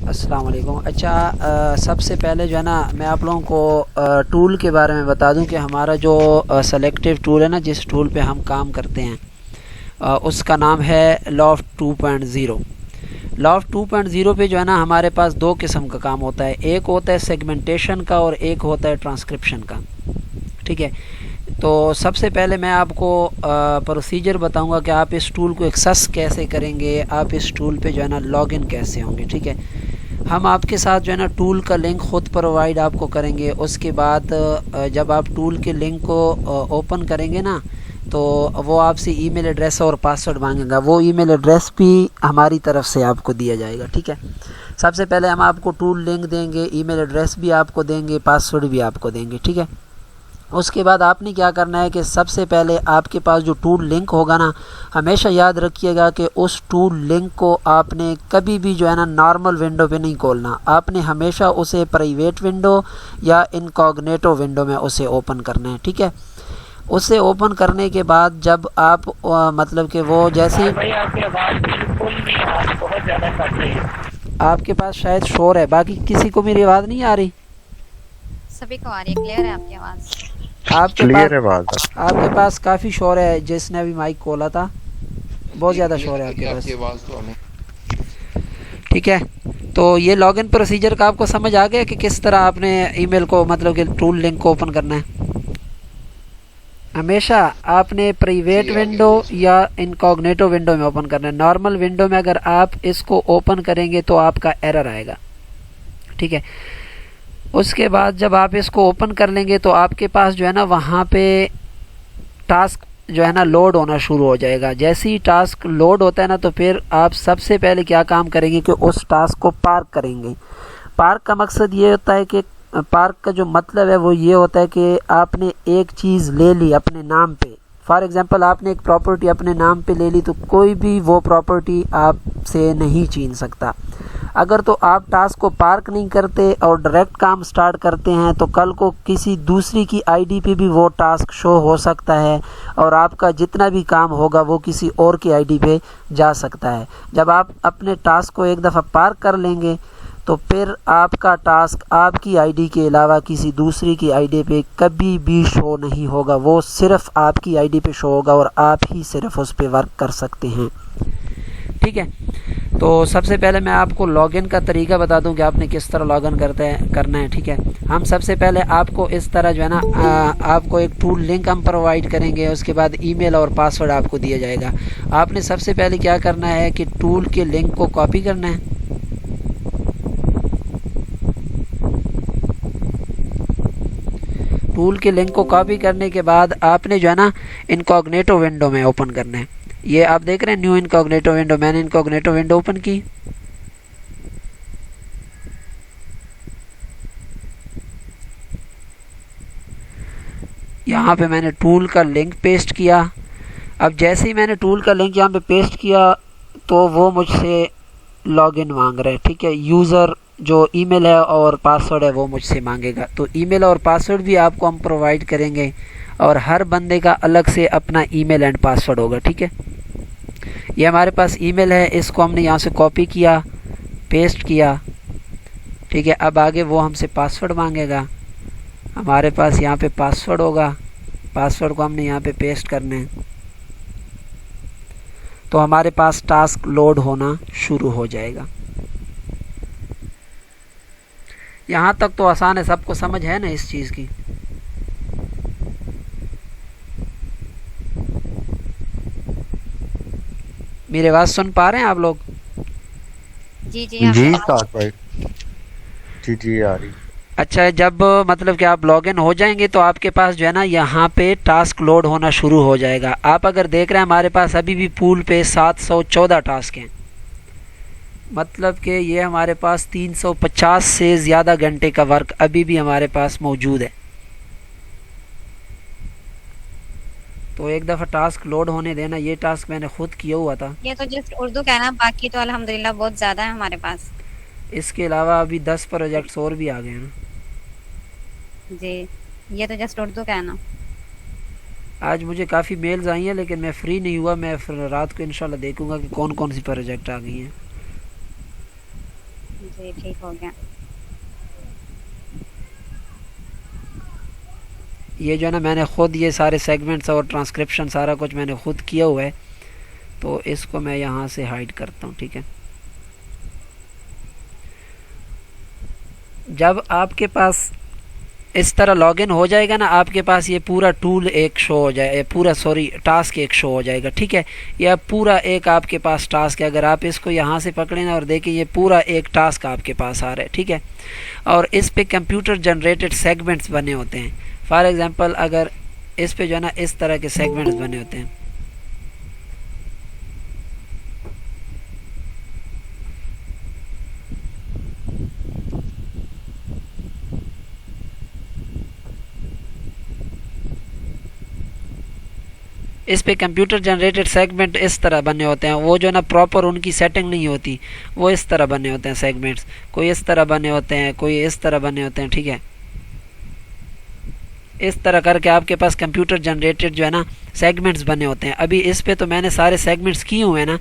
अस्सलाम वालेकुम। अच्छा, सबसे पहले जो है ना मैं आप लोगों को टूल के बारे में बता दूं कि हमारा जो सेलेक्टिव टूल है ना, जिस टूल पे हम काम करते हैं उसका नाम है लॉफ्ट 2.0। लॉफ्ट 2.0 पे जो है ना हमारे पास दो किस्म का काम होता है। एक होता है सेगमेंटेशन का और एक होता है ट्रांसक्रिप्शन का। ठीक है, तो सबसे पहले मैं आपको प्रोसीजर बताऊंगा कि आप इस टूल को एक्सेस कैसे करेंगे, आप इस टूल पे जो है ना लॉगिन कैसे होंगे। ठीक है, हम आपके साथ जो है ना टूल का लिंक ख़ुद प्रोवाइड आपको करेंगे। उसके बाद जब आप टूल के लिंक को ओपन करेंगे ना, तो वो आपसे ईमेल एड्रेस और पासवर्ड मांगेगा। वो ईमेल एड्रेस भी हमारी तरफ से आपको दिया जाएगा। ठीक है, सबसे पहले हम आपको टूल लिंक देंगे, ईमेल एड्रेस भी आपको देंगे, पासवर्ड भी आपको देंगे। ठीक है, उसके बाद आपने क्या करना है कि सबसे पहले आपके पास जो टूल लिंक होगा ना, हमेशा याद रखिएगा कि उस टूल लिंक को आपने कभी भी जो है ना नॉर्मल विंडो पे नहीं खोलना। आपने हमेशा उसे प्राइवेट विंडो या इनकॉग्निटो विंडो में उसे ओपन करना है। ठीक है, उसे ओपन करने के बाद जब आप मतलब कि वो जैसे भाई आपकी आवाज़ बिल्कुल नहीं आ रही, बहुत ज़्यादा कट रही है। आपके पास शायद शोर है, बाकी किसी को मेरी आवाज़ नहीं आ रही? सभी को आ रही है, क्लियर है आपकी आवाज। आपके पास क्लियर है बात। आपके पास काफ़ी शोर है। जिसने अभी माइक खोला था बहुत ज़्यादा शोर है आपके पास। आवाज तो हमें ठीक है, तो ये लॉगिन प्रोसीजर का आपको समझ आ गया कि किस तरह आपने ईमेल को मतलब कि टूल लिंक को ओपन करना है। हमेशा आपने प्राइवेट विंडो या इनकॉग्निटो विंडो में ओपन करना है। नॉर्मल विंडो में अगर आप इसको ओपन करेंगे तो आपका एरर आएगा। ठीक है, उसके बाद जब आप इसको ओपन कर लेंगे तो आपके पास जो है ना वहाँ पे टास्क जो है ना लोड होना शुरू हो जाएगा। जैसे ही टास्क लोड होता है ना, तो फिर आप सबसे पहले क्या काम करेंगे कि उस टास्क को पार्क करेंगे। पार्क का मकसद ये होता है कि पार्क का जो मतलब है वो ये होता है कि आपने एक चीज़ ले ली अपने नाम पे। फॉर एग्जांपल आपने एक प्रॉपर्टी अपने नाम पे ले ली, तो कोई भी वो प्रॉपर्टी आपसे नहीं छीन सकता। अगर तो आप टास्क को पार्क नहीं करते और डायरेक्ट काम स्टार्ट करते हैं, तो कल को किसी दूसरी की आईडी पे भी वो टास्क शो हो सकता है और आपका जितना भी काम होगा वो किसी और की आईडी पे जा सकता है। जब आप अपने टास्क को एक दफ़ा पार्क कर लेंगे तो फिर आपका टास्क आपकी आईडी के अलावा किसी दूसरी की आईडी पे कभी भी शो नहीं होगा। वो सिर्फ आपकी आईडी पे शो होगा और आप ही सिर्फ उस पर वर्क कर सकते हैं। ठीक है, तो सबसे पहले मैं आपको लॉगिन का तरीका बता दूं कि आपने किस तरह लॉगिन करना है। ठीक है, हम सबसे पहले आपको इस तरह जो है ना आपको एक टूल लिंक हम प्रोवाइड करेंगे। उसके बाद ईमेल और पासवर्ड आपको दिया जाएगा। आपने सबसे पहले क्या करना है कि टूल के लिंक को कॉपी करना है। टूल के लिंक को कॉपी करने के बाद आपने जो है ना इनकॉग्निटो विंडो में ओपन करना है। ये आप देख रहे हैं न्यू इनकॉग्निटो विंडो। मैंने इनकॉग्निटो विंडो ओपन की। यहाँ पे मैंने टूल का लिंक पेस्ट किया। अब जैसे ही मैंने टूल का लिंक यहाँ पे पेस्ट किया तो वो मुझसे लॉगिन मांग रहा है। ठीक है, यूज़र जो ईमेल है और पासवर्ड है वो मुझसे मांगेगा। तो ईमेल और पासवर्ड भी आपको हम प्रोवाइड करेंगे और हर बंदे का अलग से अपना ईमेल एंड पासवर्ड होगा। ठीक है, ये हमारे पास ईमेल है, इसको हमने यहाँ से कॉपी किया, पेस्ट किया। ठीक है, अब आगे वो हमसे पासवर्ड मांगेगा। हमारे पास यहाँ पे पासवर्ड होगा, पासवर्ड को हमने यहाँ पे पेस्ट करना है। तो हमारे पास टास्क लोड होना शुरू हो जाएगा। यहाँ तक तो आसान है, सबको समझ है ना इस चीज़ की? मेरी आवाज़ सुन पा रहे हैं आप लोग? जी जी जी साथ भाई, जी आ रही। अच्छा, जब मतलब कि आप लॉगिन हो जाएंगे तो आपके पास जो है ना यहाँ पे टास्क लोड होना शुरू हो जाएगा। आप अगर देख रहे हैं हमारे पास अभी भी पूल पे 714 टास्क हैं। मतलब कि ये हमारे पास 350 से ज़्यादा घंटे का वर्क अभी भी हमारे पास मौजूद है। तो एक दफ़ा टास्क लोड होने देना। ये टास्क मैंने खुद किया हुआ था। ये तो जस्ट उर्दू कहना, बाकी तो अल्हम्दुलिल्लाह बहुत ज्यादा है हमारे पास। इसके अलावा अभी 10 प्रोजेक्ट्स और भी आ गए हैं। जी, ये तो जस्ट उर्दू कहना। आज मुझे काफ़ी मेल्स आई हैं लेकिन मैं फ्री नहीं हुआ। मैं फिर रात को इंशाल्लाह देखूंगा कि कौन कौन सी प्रोजेक्ट आ गई हैं। जी ठीक हो गया। ये जो है ना मैंने खुद ये सारे सेगमेंट्स और ट्रांसक्रिप्शन सारा कुछ मैंने खुद किया हुआ है, तो इसको मैं यहाँ से हाइड करता हूँ। ठीक है, जब आपके पास इस तरह लॉगिन हो जाएगा ना, आपके पास ये पूरा टूल एक शो हो जाए, पूरा टास्क एक शो हो जाएगा। ठीक है, यह पूरा एक आपके पास टास्क है। अगर आप इसको यहाँ से पकड़ें ना और देखें, ये पूरा एक टास्क आपके पास आ रहा है। ठीक है, और इस पे कंप्यूटर जनरेटेड सेगमेंट्स बने होते हैं। फॉर एग्जांपल अगर इस पे जो है ना इस तरह के सेगमेंट्स बने होते हैं। इस पे कंप्यूटर जनरेटेड सेगमेंट इस तरह बने होते हैं। वो जो ना प्रॉपर उनकी सेटिंग नहीं होती, वो इस तरह बने होते हैं सेगमेंट्स। कोई इस तरह बने होते हैं, कोई इस तरह बने होते हैं। ठीक है, इस तरह करके आपके पास कंप्यूटर जनरेटेड जो है ना सेगमेंट्स बने होते हैं। अभी इस पे तो मैंने सारे सेगमेंट्स किए हुए हैं ना,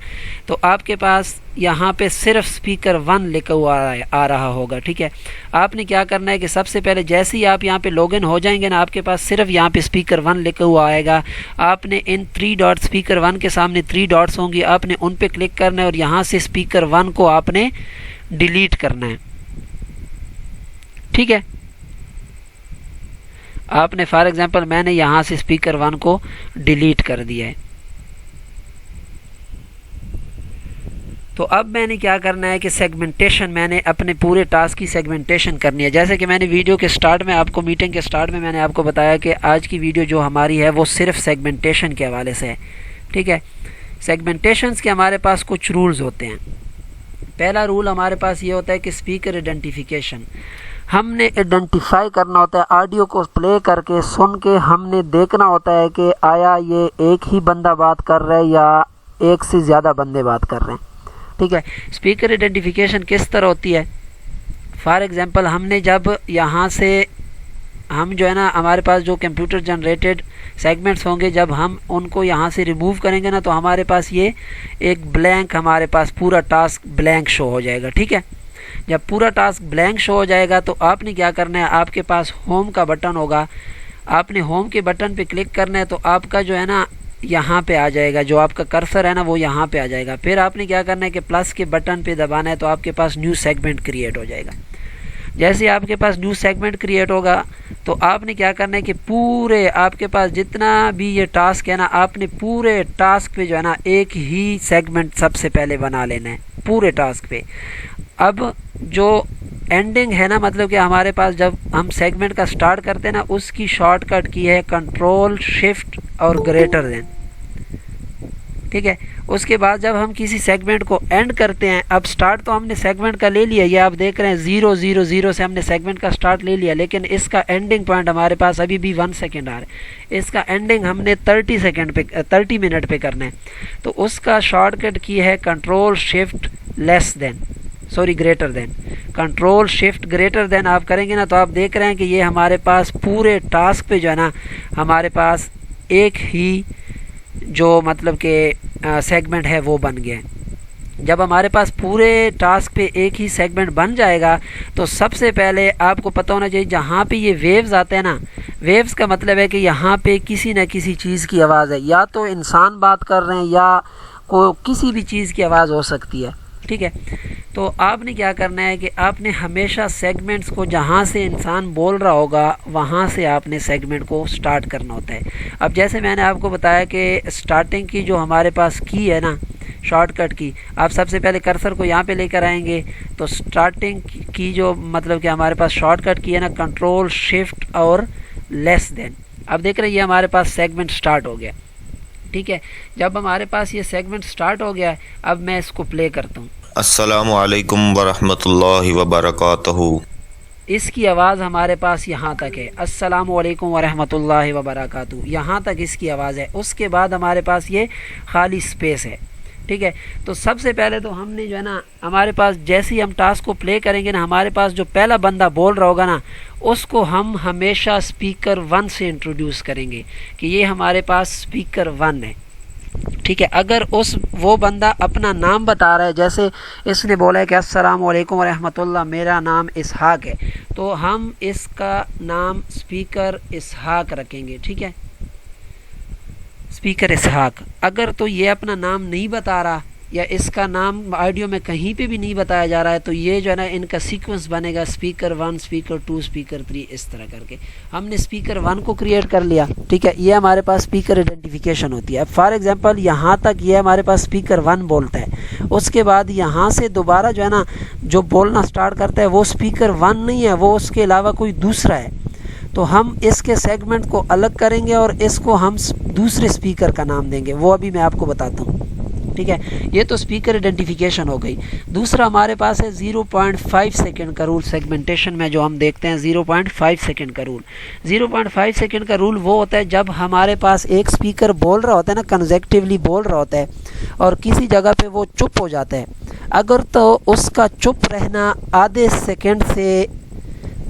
तो आपके पास यहाँ पे सिर्फ स्पीकर 1 लिखा हुआ आ रहा होगा। ठीक है, आपने क्या करना है कि सबसे पहले जैसे ही आप यहाँ पे लॉगिन हो जाएंगे ना, आपके पास सिर्फ यहाँ पे स्पीकर 1 लिखा हुआ आएगा। आपने इन 3 डॉट, स्पीकर 1 के सामने 3 डॉट्स होंगी, आपने उन पे क्लिक करना है और यहाँ से स्पीकर 1 को आपने डिलीट करना है। ठीक है, आपने फॉर एग्जांपल मैंने यहाँ से स्पीकर 1 को डिलीट कर दिया है। तो अब मैंने क्या करना है कि सेगमेंटेशन, मैंने अपने पूरे टास्क की सेगमेंटेशन करनी है। जैसे कि मैंने वीडियो के स्टार्ट में आपको, मीटिंग के स्टार्ट में मैंने आपको बताया कि आज की वीडियो जो हमारी है वो सिर्फ सेगमेंटेशन के हवाले से है। ठीक है, सेगमेंटेशंस के हमारे पास कुछ रूल्स होते हैं। पहला रूल हमारे पास ये होता है कि स्पीकर आइडेंटिफिकेशन, हमने आइडेंटिफाई करना होता है। ऑडियो को प्ले करके सुन के हमने देखना होता है कि आया ये एक ही बंदा बात कर रहा है या एक से ज़्यादा बंदे बात कर रहे हैं। ठीक है, स्पीकर आइडेंटिफिकेशन किस तरह होती है? फॉर एग्जांपल हमने जब यहाँ से हम जो है ना, हमारे पास जो कंप्यूटर जनरेटेड सेगमेंट्स होंगे, जब हम उनको यहाँ से रिमूव करेंगे ना, तो हमारे पास ये एक ब्लैंक, हमारे पास पूरा टास्क ब्लैंक शो हो जाएगा। ठीक है, जब पूरा टास्क ब्लैंक शो हो जाएगा तो आपने क्या करना है, आपके पास होम का बटन होगा, आपने होम के बटन पे क्लिक करना है, तो आपका जो है ना यहाँ पे आ जाएगा, जो आपका कर्सर है ना वो यहाँ पे आ जाएगा। फिर आपने क्या करना है कि प्लस के बटन पे दबाना है, तो आपके पास न्यू सेगमेंट क्रिएट हो जाएगा। जैसे ही आपके पास न्यू सेगमेंट क्रिएट होगा तो आपने क्या करना है कि पूरे आपके पास जितना भी ये टास्क है ना, आपने पूरे टास्क पे जो है ना एक ही सेगमेंट सबसे पहले बना लेना है पूरे टास्क पे। अब जो एंडिंग है ना, मतलब कि हमारे पास जब हम सेगमेंट का स्टार्ट करते हैं ना, उसकी शॉर्टकट की है कंट्रोल शिफ्ट और ग्रेटर देन। ठीक है, उसके बाद जब हम किसी सेगमेंट को एंड करते हैं, अब स्टार्ट तो हमने सेगमेंट का ले लिया, ये आप देख रहे हैं 000 से हमने सेगमेंट का स्टार्ट ले लिया, लेकिन इसका एंडिंग पॉइंट हमारे पास अभी भी 1 सेकेंड आ रहा है। इसका एंडिंग हमने 30 मिनट पे करना है, तो उसका शॉर्टकट की है control shift greater than. Control shift greater than आप करेंगे ना, तो आप देख रहे हैं कि ये हमारे पास पूरे टास्क पे जो है ना, हमारे पास एक ही जो मतलब कि सेगमेंट है वो बन गया है। जब हमारे पास पूरे टास्क पे एक ही सेगमेंट बन जाएगा, तो सबसे पहले आपको पता होना चाहिए, जहाँ पे ये वेव्स आते हैं ना, वेव्स का मतलब है कि यहाँ पे किसी न किसी चीज़ की आवाज़ है, या तो इंसान बात कर रहे हैं या किसी भी चीज़ की आवाज़ हो सकती है। ठीक है, तो आपने क्या करना है कि आपने हमेशा सेगमेंट्स को जहाँ से इंसान बोल रहा होगा वहाँ से आपने सेगमेंट को स्टार्ट करना होता है। अब जैसे मैंने आपको बताया कि स्टार्टिंग की जो हमारे पास की है ना, शॉर्टकट की, आप सबसे पहले कर्सर को यहाँ पे लेकर आएंगे, तो स्टार्टिंग की जो मतलब कि हमारे पास शॉर्टकट की है ना, कंट्रोल शिफ्ट और लेस देन। अब देख रहे हैं ये हमारे पास सेगमेंट स्टार्ट हो गया। ठीक है, जब हमारे पास ये सेगमेंट स्टार्ट हो गया है, अब मैं इसको प्ले करता हूँ। अस्सलामु अलैकुम वरहमतुल्लाहि वबरकातुहू। इसकी आवाज़ हमारे पास यहाँ तक है, अस्सलामु अलैकुम वरहमतुल्लाहि वबरकातुहू, यहाँ तक इसकी आवाज़ है। उसके बाद हमारे पास ये खाली स्पेस है। ठीक है, तो सबसे पहले तो हमने जो है ना, हमारे पास जैसे ही हम टास्क को प्ले करेंगे ना, हमारे पास जो पहला बंदा बोल रहा होगा ना, उसको हम हमेशा स्पीकर 1 से इंट्रोड्यूस करेंगे कि ये हमारे पास स्पीकर 1 है। ठीक है। अगर वो बंदा अपना नाम बता रहा है, जैसे इसने बोला है कि अस्सलाम वालेकुम रहमतुल्लाह, मेरा नाम इसहाक है, तो हम इसका नाम स्पीकर इसहाक रखेंगे। ठीक है, स्पीकर इसहाक। अगर तो ये अपना नाम नहीं बता रहा या इसका नाम ऑडियो में कहीं पे भी नहीं बताया जा रहा है, तो ये जो है ना इनका सीक्वेंस बनेगा स्पीकर 1, स्पीकर 2, स्पीकर 3, इस तरह करके। हमने स्पीकर 1 को क्रिएट कर लिया। ठीक है, ये हमारे पास स्पीकर आइडेंटिफिकेशन होती है। फॉर एग्जांपल यहाँ तक ये हमारे पास स्पीकर 1 बोलता है, उसके बाद यहाँ से दोबारा जो है ना जो बोलना स्टार्ट करता है वो स्पीकर 1 नहीं है, वो उसके अलावा कोई दूसरा है। तो हम इसके सेगमेंट को अलग करेंगे और इसको हम दूसरे स्पीकर का नाम देंगे, वो अभी मैं आपको बताता हूँ। ठीक है, ये तो स्पीकर आइडेंटिफिकेशन हो गई। दूसरा हमारे पास है 0.5 सेकेंड का रूल। सेगमेंटेशन में जो हम देखते हैं 0.5 सेकेंड का रूल। 0.5 सेकेंड का रूल वो होता है जब हमारे पास एक स्पीकर बोल रहा होता है ना, कंसेक्टिवली बोल रहा होता है, और किसी जगह पे वो चुप हो जाता है। अगर तो उसका चुप रहना आधे सेकेंड से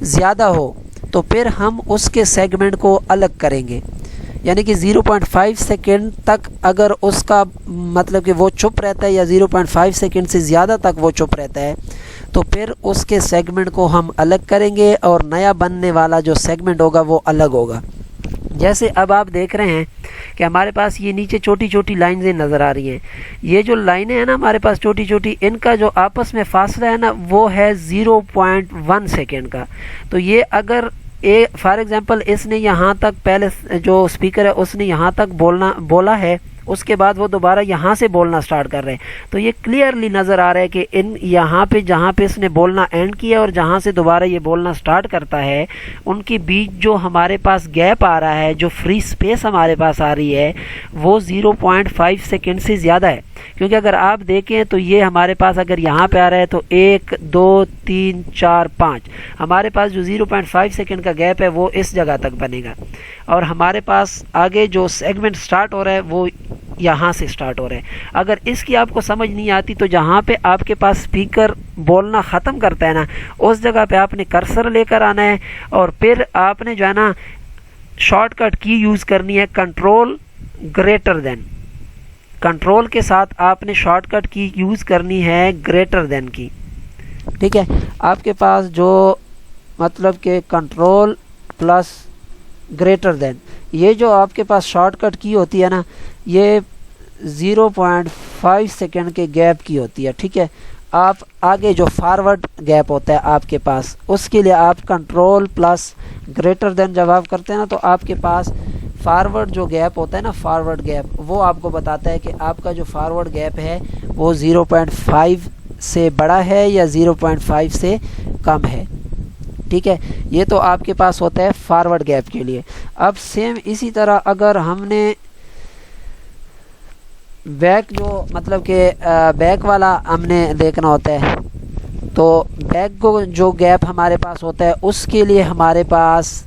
ज़्यादा हो तो फिर हम उसके सेगमेंट को अलग करेंगे। यानी कि 0.5 सेकेंड तक अगर उसका मतलब कि वो चुप रहता है या 0.5 सेकेंड से ज़्यादा तक वो चुप रहता है, तो फिर उसके सेगमेंट को हम अलग करेंगे और नया बनने वाला जो सेगमेंट होगा वो अलग होगा। जैसे अब आप देख रहे हैं कि हमारे पास ये नीचे छोटी छोटी लाइनें नज़र आ रही हैं। ये जो लाइनें हैं ना हमारे पास छोटी छोटी, इनका जो आपस में फासला है ना वो है 0.1 सेकेंड का। तो ये अगर फॉर एग्जांपल इसने यहाँ तक पहले जो स्पीकर है उसने यहाँ तक बोला है, उसके बाद वो दोबारा यहाँ से बोलना स्टार्ट कर रहे हैं, तो ये क्लियरली नज़र आ रहा है कि इन यहाँ पे जहाँ पे इसने बोलना एंड किया और जहाँ से दोबारा ये बोलना स्टार्ट करता है, उनके बीच जो हमारे पास गैप आ रहा है, जो फ्री स्पेस हमारे पास आ रही है, वो 0.5 सेकेंड से ज़्यादा है। क्योंकि अगर आप देखें तो ये हमारे पास अगर यहाँ पे आ रहा है तो 1, 2, 3, 4, 5, हमारे पास जो 0.5 सेकेंड का गैप है वो इस जगह तक बनेगा, और हमारे पास आगे जो सेगमेंट स्टार्ट हो रहा है वो यहाँ से स्टार्ट हो रहा है। अगर इसकी आपको समझ नहीं आती तो जहाँ पे आपके पास स्पीकर बोलना ख़त्म करता है ना, उस जगह पे आपने कर्सर लेकर आना है और फिर आपने जो है ना शॉर्टकट की यूज़ करनी है कंट्रोल ग्रेटर देन। कंट्रोल के साथ आपने शॉर्टकट की यूज़ करनी है ग्रेटर देन की। ठीक है, आपके पास जो मतलब के कंट्रोल प्लस ग्रेटर देन, ये जो आपके पास शॉर्टकट की होती है ना, ये 0.5 सेकेंड के गैप की होती है। ठीक है, आप आगे जो फॉरवर्ड गैप होता है आपके पास, उसके लिए आप कंट्रोल प्लस ग्रेटर देन जब आप करते हैं ना, तो आपके पास फॉरवर्ड जो गैप होता है ना, फॉरवर्ड गैप, वो आपको बताता है कि आपका जो फॉरवर्ड गैप है वो 0.5 से बड़ा है या 0.5 से कम है। ठीक है, ये तो आपके पास होता है फॉरवर्ड गैप के लिए। अब सेम इसी तरह अगर हमने बैक जो मतलब कि बैक वाला हमने देखना होता है, तो बैक को जो गैप हमारे पास होता है उसके लिए हमारे पास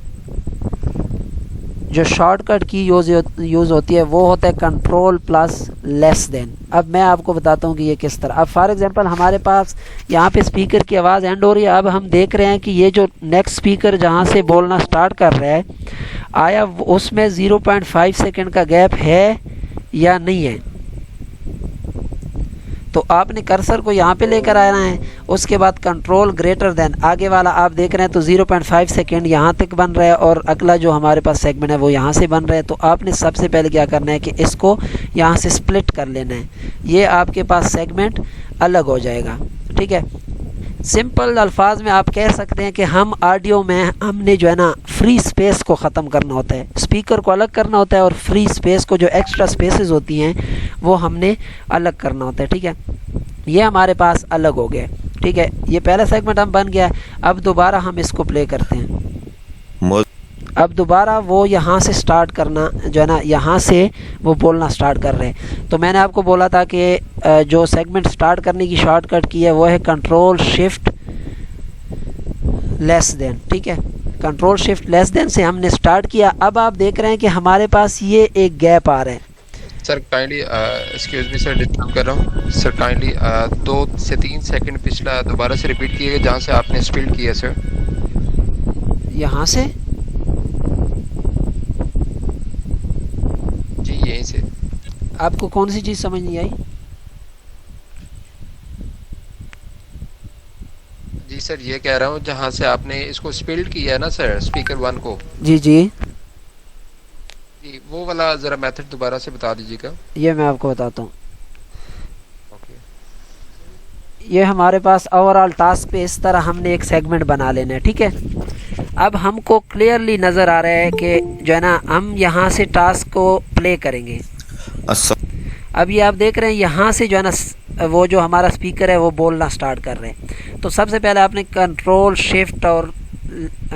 जो शॉर्टकट की यूज़ होती है वो होता है कंट्रोल प्लस लेस देन। अब मैं आपको बताता हूँ कि ये किस तरह। अब फॉर एग्जांपल हमारे पास यहाँ पे स्पीकर की आवाज़ एंड हो रही है। अब हम देख रहे हैं कि ये जो नेक्स्ट स्पीकर जहाँ से बोलना स्टार्ट कर रहा है, आया उसमें 0.5 सेकेंड का गैप है या नहीं है। तो आपने कर्सर को यहाँ पे लेकर आना है, उसके बाद कंट्रोल ग्रेटर देन, आगे वाला आप देख रहे हैं तो 0.5 सेकेंड यहाँ तक बन रहा है और अगला जो हमारे पास सेगमेंट है वो यहाँ से बन रहा है। तो आपने सबसे पहले क्या करना है कि इसको यहाँ से स्प्लिट कर लेना है, ये आपके पास सेगमेंट अलग हो जाएगा। ठीक है, सिंपल अल्फाज में आप कह सकते हैं कि हम ऑडियो में हमने जो है ना फ्री स्पेस को ख़त्म करना होता है, स्पीकर को अलग करना होता है और फ्री स्पेस को जो एक्स्ट्रा स्पेसेस होती हैं वो हमने अलग करना होता है। ठीक है, ये हमारे पास अलग हो गया। ठीक है, ये पहला सेगमेंट हम बन गया। अब दोबारा हम इसको प्ले करते हैं। अब दोबारा वो यहाँ से स्टार्ट करना जो है ना, यहाँ से वो बोलना स्टार्ट कर रहे हैं। तो मैंने आपको बोला था कि जो सेगमेंट स्टार्ट करने की शॉर्टकट की है वो है कंट्रोल शिफ्ट लेस देन। ठीक है, कंट्रोल शिफ्ट लेस देन से हमने स्टार्ट किया। अब आप देख रहे हैं कि हमारे पास ये एक गैप आ रहा है। Sir kindly excuse me sir, disturb कर रहा हूँ सर। काइंडली 2 से 3 सेकंड पिछला दोबारा से रिपीट कीजिएगा जहाँ से आपने स्पीड किया सर। यहाँ से जी, यहीं से। आपको कौन सी चीज़ समझ नहीं आई? जी सर, ये कह रहा हूँ जहाँ से आपने इसको स्पिल्ड किया है ना सर, स्पीकर 1 को, जी जी, जी वो वाला ज़रा मेथड दोबारा से बता दीजिएगा। ये मैं आपको बताता हूँ। ओके। ये हमारे पास ओवरऑल टास्क पे इस तरह हमने एक सेगमेंट बना लेना है, ठीक है। अब हमको क्लियरली नज़र आ रहा है कि जो है ना, हम यहाँ से टास्क को प्ले करेंगे। अब ये आप देख रहे हैं यहाँ से जो है ना, वो जो हमारा स्पीकर है वो बोलना स्टार्ट कर रहे हैं। तो सबसे पहले आपने कंट्रोल शिफ्ट और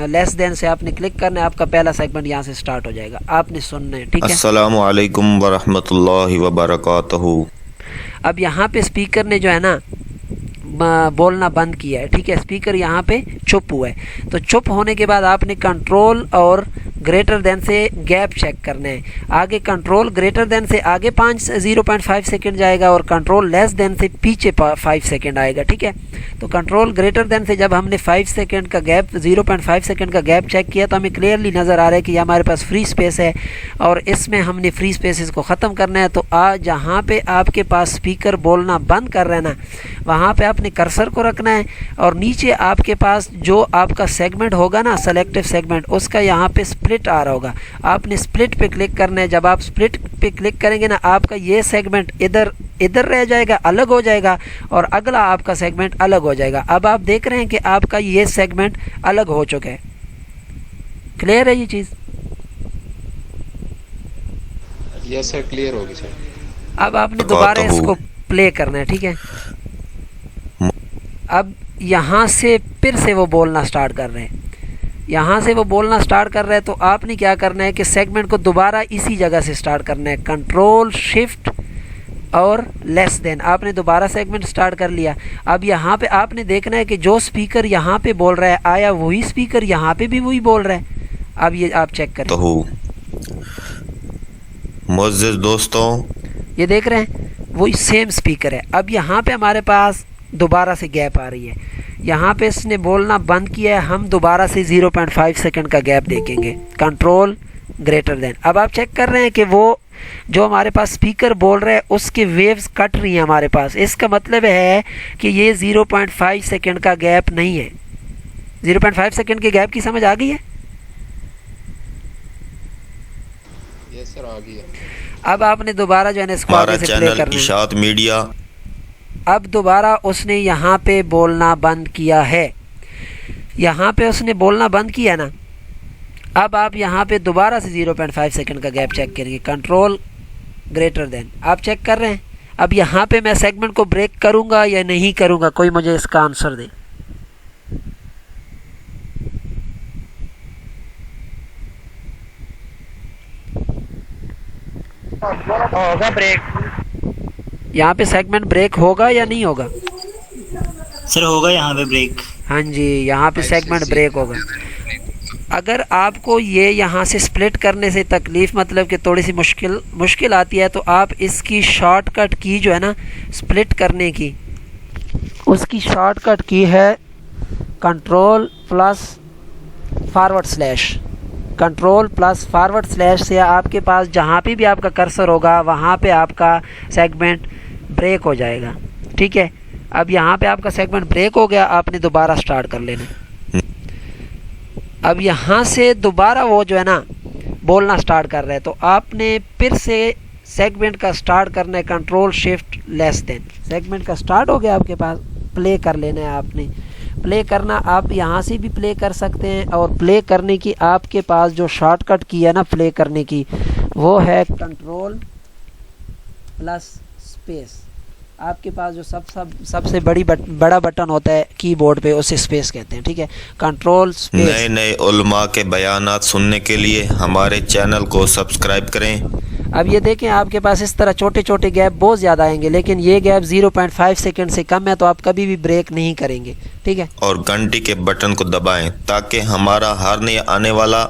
लेस देन से आपने क्लिक करना है, आपका पहला सेगमेंट यहाँ से स्टार्ट हो जाएगा, आपने सुनना है, ठीक है। अस्सलामु अलैकुम वरहमतुल्लाहि वबरकातुहू। अब यहाँ पे स्पीकर ने जो है ना बोलना बंद किया है, ठीक है। स्पीकर यहाँ पे चुप हुआ है। तो चुप होने के बाद आपने कंट्रोल और ग्रेटर देन से गैप चेक करना है। आगे कंट्रोल ग्रेटर देन से आगे 0.5 सेकेंड जाएगा और कंट्रोल लेस देन से पीछे 5 सेकेंड आएगा, ठीक है। तो कंट्रोल ग्रेटर देन से जब हमने 5 सेकेंड का गैप 0.5 सेकेंड का गैप चेक किया तो हमें क्लियरली नज़र आ रहा है कि हमारे पास फ्री स्पेस है और इसमें हमने फ्री स्पेसेस को ख़त्म करना है। तो जहाँ पे आपके पास स्पीकर बोलना बंद कर रहा है ना, वहाँ पे आपने कर्सर को रखना है और नीचे आपके पास जो आपका सेगमेंट होगा ना, सेलेक्टिव सेगमेंट, उसका यहाँ पे स्प्लिट आ रहा होगा, आपने स्प्लिट पे क्लिक करना है। जब आप स्प्लिट पे क्लिक करेंगे ना, आपका ये सेगमेंट इधर रह जाएगा, अलग हो जाएगा और अगला आपका सेगमेंट अलग हो जाएगा। अब आप देख रहे हैं कि आपका ये सेगमेंट अलग हो चुका है। क्लियर है ये चीज़? यस सर, क्लियर होगी सर। अब आपने दोबारा इसको प्ले करना है, ठीक है। अब यहाँ से फिर से वो बोलना स्टार्ट कर रहे हैं, यहाँ से वो बोलना स्टार्ट कर रहे हैं। तो आपने क्या करना है कि सेगमेंट को दोबारा इसी जगह से स्टार्ट करना है, कंट्रोल शिफ्ट और लेस देन, आपने दोबारा सेगमेंट स्टार्ट कर लिया। अब यहाँ पे आपने देखना है कि जो स्पीकर यहाँ पे बोल रहा है, आया वही स्पीकर यहाँ पे भी वही बोल रहा है। अब ये आप चेक करें। मुअज़्ज़िज़ दोस्तों, ये देख रहे हैं वही सेम स्पीकर है। अब यहाँ पे हमारे पास दोबारा से गैप आ रही है, यहाँ पे इसने बोलना बंद किया है, हम दोबारा से 0.5 सेकेंड का गैप देखेंगे, कंट्रोल ग्रेटर देन। अब आप चेक कर रहे हैं कि वो जो हमारे पास स्पीकर बोल रहा है उसके वेव्स कट रही हैं हमारे पास। इसका मतलब है कि ये 0.5 सेकेंड का गैप नहीं है। 0.5 सेकेंड के गैप की समझ आ गई है? यस सर, आ गई है। अब आपने दोबारा जो है ना इसको हमारा आगे से प्ले चैनल करना है। इशात मीडिया। अब दोबारा उसने यहाँ पे बोलना बंद किया है, यहाँ पे उसने बोलना बंद किया ना। अब आप यहाँ पे दोबारा से 0.5 सेकेंड का गैप चेक करेंगे, कंट्रोल ग्रेटर देन, आप चेक कर रहे हैं। अब यहाँ पे मैं सेगमेंट को ब्रेक करूँगा या नहीं करूँगा, कोई मुझे इसका आंसर दे। होगा ब्रेक। यहाँ पे सेगमेंट ब्रेक होगा या नहीं होगा? सर होगा यहाँ पे ब्रेक। हाँ जी, यहाँ पे सेगमेंट ब्रेक होगा। अगर आपको ये यहाँ से स्प्लिट करने से तकलीफ़, मतलब कि थोड़ी सी मुश्किल आती है, तो आप इसकी शॉर्टकट की जो है ना स्प्लिट करने की, उसकी शॉर्टकट की है control plus forward slash. Control plus forward slash से आपके पास जहाँ पे भी आपका कर्सर होगा वहाँ पे आपका सेगमेंट ब्रेक हो जाएगा, ठीक है। अब यहाँ पे आपका सेगमेंट ब्रेक हो गया, आपने दोबारा स्टार्ट कर लेना। अब यहाँ से दोबारा वो जो है ना बोलना स्टार्ट कर रहे हैं, तो आपने फिर से सेगमेंट का स्टार्ट करना है, control shift less than. Segment का स्टार्ट हो गया आपके पास, प्ले कर लेना है आपने। प्ले करना आप यहाँ से भी प्ले कर सकते हैं, और प्ले करने की आपके पास जो शॉर्टकट की है ना प्ले करने की, वो है कंट्रोल प्लस स्पेस। आपके पास जो सबसे बड़ा बटन होता है कीबोर्ड पे, उसे स्पेस कहते हैं, ठीक है। Control space. नए नए उलमा के बयानात सुनने के लिए हमारे चैनल को सब्सक्राइब करें। अब ये देखें, आपके पास इस तरह छोटे छोटे गैप बहुत ज़्यादा आएंगे, लेकिन ये गैप 0.5 सेकेंड से कम है, तो आप कभी भी ब्रेक नहीं करेंगे, ठीक है। और घंटी के बटन को दबाएं ताकि हमारा हर नया आने वाला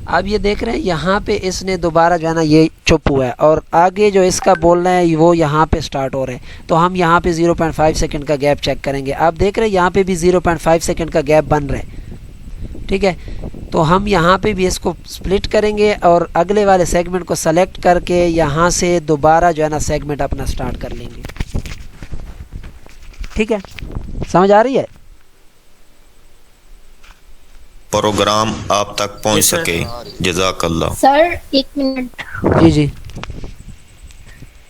अब ये देख रहे हैं यहाँ पे इसने दोबारा जो है ना ये चुप हुआ है, और आगे जो इसका बोलना है वो यहाँ पे स्टार्ट हो रहा है। तो हम यहाँ पे 0.5 सेकेंड का गैप चेक करेंगे। आप देख रहे हैं यहाँ पे भी 0.5 सेकेंड का गैप बन रहा है, ठीक है। तो हम यहाँ पे भी इसको स्प्लिट करेंगे और अगले वाले सेगमेंट को सेलेक्ट करके यहाँ से दोबारा जो है ना सेगमेंट अपना स्टार्ट कर लेंगे। ठीक है, समझ आ रही है? प्रोग्राम आप तक पहुंच सके। जज़ाकल्लाह। सर एक मिनट। जी जी।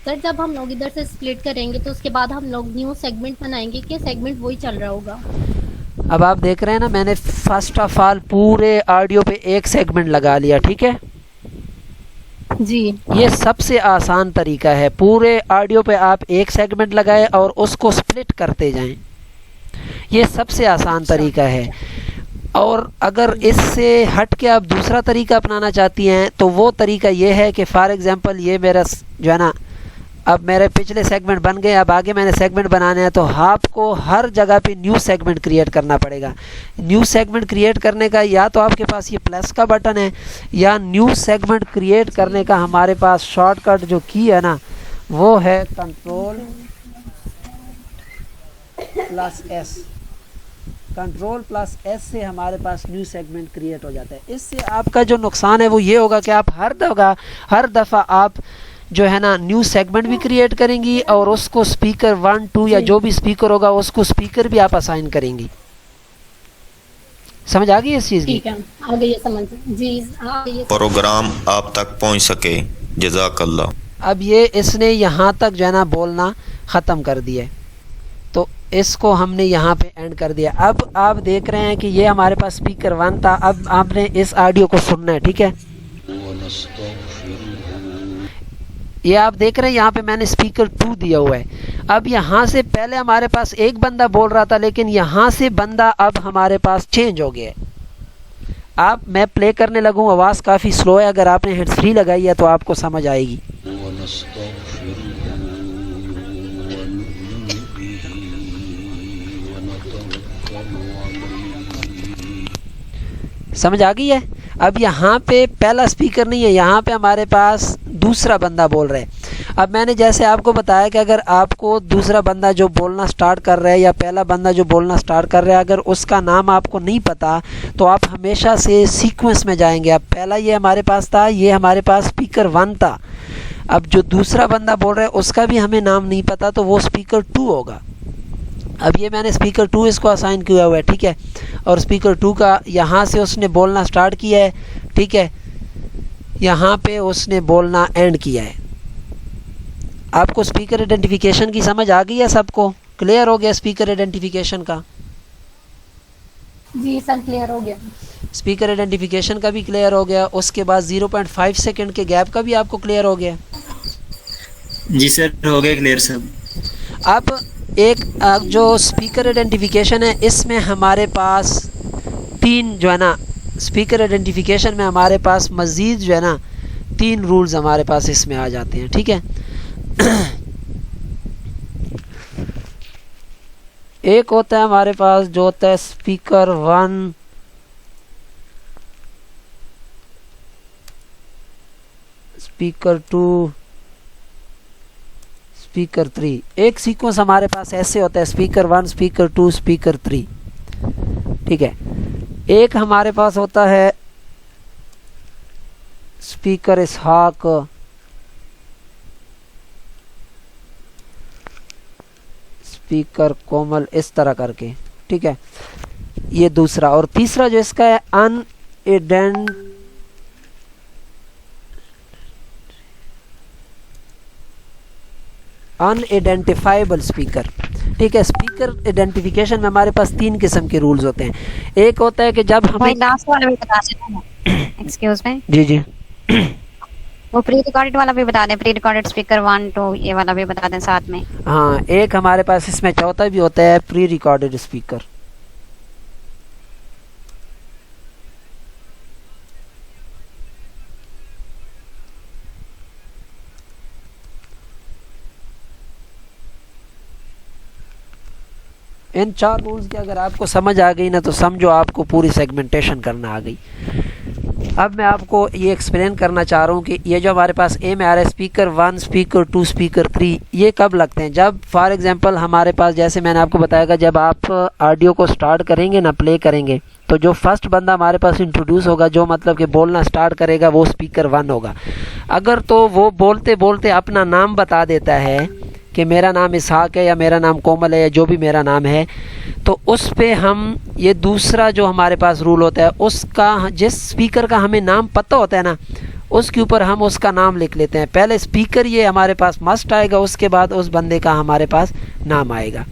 सर जब हम लोग इधर से स्प्लिट करेंगे तो उसके बाद हम लोग न्यू सेगमेंट बनाएंगे कि सेगमेंट वही चल रहा होगा? अब आप देख रहे हैं ना, मैंने फर्स्ट ऑफ ऑल पूरे ऑडियो पे एक सेगमेंट लगा लिया। ठीक है जी। ये सबसे आसान तरीका है। पूरे ऑडियो पे आप एक सेगमेंट लगाए और उसको स्प्लिट करते जाएं। ये सबसे आसान तरीका है। और अगर इससे हट के आप दूसरा तरीका अपनाना चाहती हैं तो वो तरीका ये है कि फॉर एग्जांपल ये मेरा जो है ना, अब मेरे पिछले सेगमेंट बन गए, अब आगे मैंने सेगमेंट बनाने हैं, तो आपको हर जगह पे न्यू सेगमेंट क्रिएट करना पड़ेगा। न्यू सेगमेंट क्रिएट करने का या तो आपके पास ये प्लस का बटन है, या न्यू सेगमेंट क्रिएट करने का हमारे पास शॉर्टकट जो की है ना वो है control plus S. Control plus S से हमारे पास न्यू सेगमेंट क्रिएट हो जाता है। इससे आपका जो नुकसान है वो ये होगा कि आप हर दफ़ा आप जो है ना न्यू सेगमेंट भी क्रिएट करेंगी और उसको स्पीकर 1 2 या जो भी स्पीकर होगा उसको स्पीकर भी आप असाइन करेंगी। समझ आ गई इस चीज़ की? ठीक है, आ गई है समझ जी। आ गई है। प्रोग्राम आप तक पहुंच सके। जज़ाकल्लाह। अब ये इसने यहाँ तक जो है ना बोलना ख़त्म कर दिया है, तो इसको हमने यहाँ पे एंड कर दिया। अब आप देख रहे हैं कि ये हमारे पास स्पीकर 1 था। अब आपने इस ऑडियो को सुनना है। ठीक है, ये आप देख रहे हैं यहाँ पे मैंने स्पीकर 2 दिया हुआ है। अब यहाँ से पहले हमारे पास एक बंदा बोल रहा था, लेकिन यहाँ से बंदा अब हमारे पास चेंज हो गया है। मैं प्ले करने लगूँ, आवाज़ काफ़ी स्लो है। अगर आपने हेड्स फ्री लगाई है तो आपको समझ आएगी। समझ आ गई है? अब यहाँ पे पहला स्पीकर नहीं है, यहाँ पे हमारे पास दूसरा बंदा बोल रहा है। अब मैंने जैसे आपको बताया कि अगर आपको दूसरा बंदा जो बोलना स्टार्ट कर रहा है या पहला बंदा जो बोलना स्टार्ट कर रहा है, अगर उसका नाम आपको नहीं पता तो आप हमेशा से सीक्वेंस में जाएंगे। अब पहला ये हमारे पास था, ये हमारे पास स्पीकर 1 था। अब जो दूसरा बंदा बोल रहा है उसका भी हमें नाम नहीं पता, तो वो स्पीकर 2 होगा। अब ये मैंने स्पीकर 2 इसको असाइन किया हुआ है। ठीक है, और स्पीकर 2 का यहाँ से उसने बोलना स्टार्ट किया है। ठीक है, यहाँ पे उसने बोलना एंड किया है। आपको स्पीकर आइडेंटिफिकेशन की समझ आ गई है? सबको क्लियर हो गया स्पीकर आइडेंटिफिकेशन का? जी सर क्लियर हो गया। स्पीकर आइडेंटिफिकेशन का भी क्लियर हो गया। उसके बाद 0.5 सेकेंड के गैप का भी आपको क्लियर हो गया? जी सर हो गया क्लियर सब। अब एक जो स्पीकर आइडेंटिफिकेशन है इसमें हमारे पास 3 जो है ना, स्पीकर आइडेंटिफिकेशन में हमारे पास मज़ीद जो है ना 3 रूल्स हमारे पास इसमें आ जाते हैं। ठीक है, एक होता है हमारे पास जो होता है स्पीकर 1, स्पीकर 2, स्पीकर 3। एक सीक्वेंस हमारे पास ऐसे होता है स्पीकर 1, स्पीकर 2, स्पीकर 3। ठीक है, एक हमारे पास होता है स्पीकर इसहाक, स्पीकर कोमल, इस तरह करके। ठीक है, ये दूसरा। और तीसरा जो इसका है अनआइडेंटिफाइबल स्पीकर। ठीक है, स्पीकर आइडेंटिफिकेशन में हमारे पास 3 किस्म के रूल्स होते हैं। एक होता है कि जब हमें लास्ट वाला भी बता देना। Excuse me. जी जी, वो प्री रिकॉर्डेड वाला भी बता दें। प्री रिकॉर्डेड स्पीकर 1 2 ये वाला भी बता दें साथ में। हाँ, एक हमारे पास इसमें चौथा भी होता है प्री रिकॉर्डेड स्पीकर। इन 4 रूल्स की अगर आपको समझ आ गई ना तो समझो आपको पूरी सेगमेंटेशन करना आ गई। अब मैं आपको ये एक्सप्लेन करना चाह रहा हूँ कि ये जो हमारे पास ए में आ रहा है स्पीकर 1, स्पीकर 2, स्पीकर 3, ये कब लगते हैं? जब फॉर एग्जांपल हमारे पास, जैसे मैंने आपको बताया, जब आप ऑडियो को स्टार्ट करेंगे ना, प्ले करेंगे, तो जो फर्स्ट बंदा हमारे पास इंट्रोड्यूस होगा, जो मतलब कि बोलना स्टार्ट करेगा, वो स्पीकर 1 होगा। अगर तो वो बोलते बोलते अपना नाम बता देता है कि मेरा नाम इसहाक है या मेरा नाम कोमल है या जो भी मेरा नाम है, तो उस पे हम ये दूसरा जो हमारे पास रूल होता है, उसका जिस स्पीकर का हमें नाम पता होता है ना, उसके ऊपर हम उसका नाम लिख लेते हैं। पहले स्पीकर ये हमारे पास मस्ट आएगा, उसके बाद उस बंदे का हमारे पास नाम आएगा।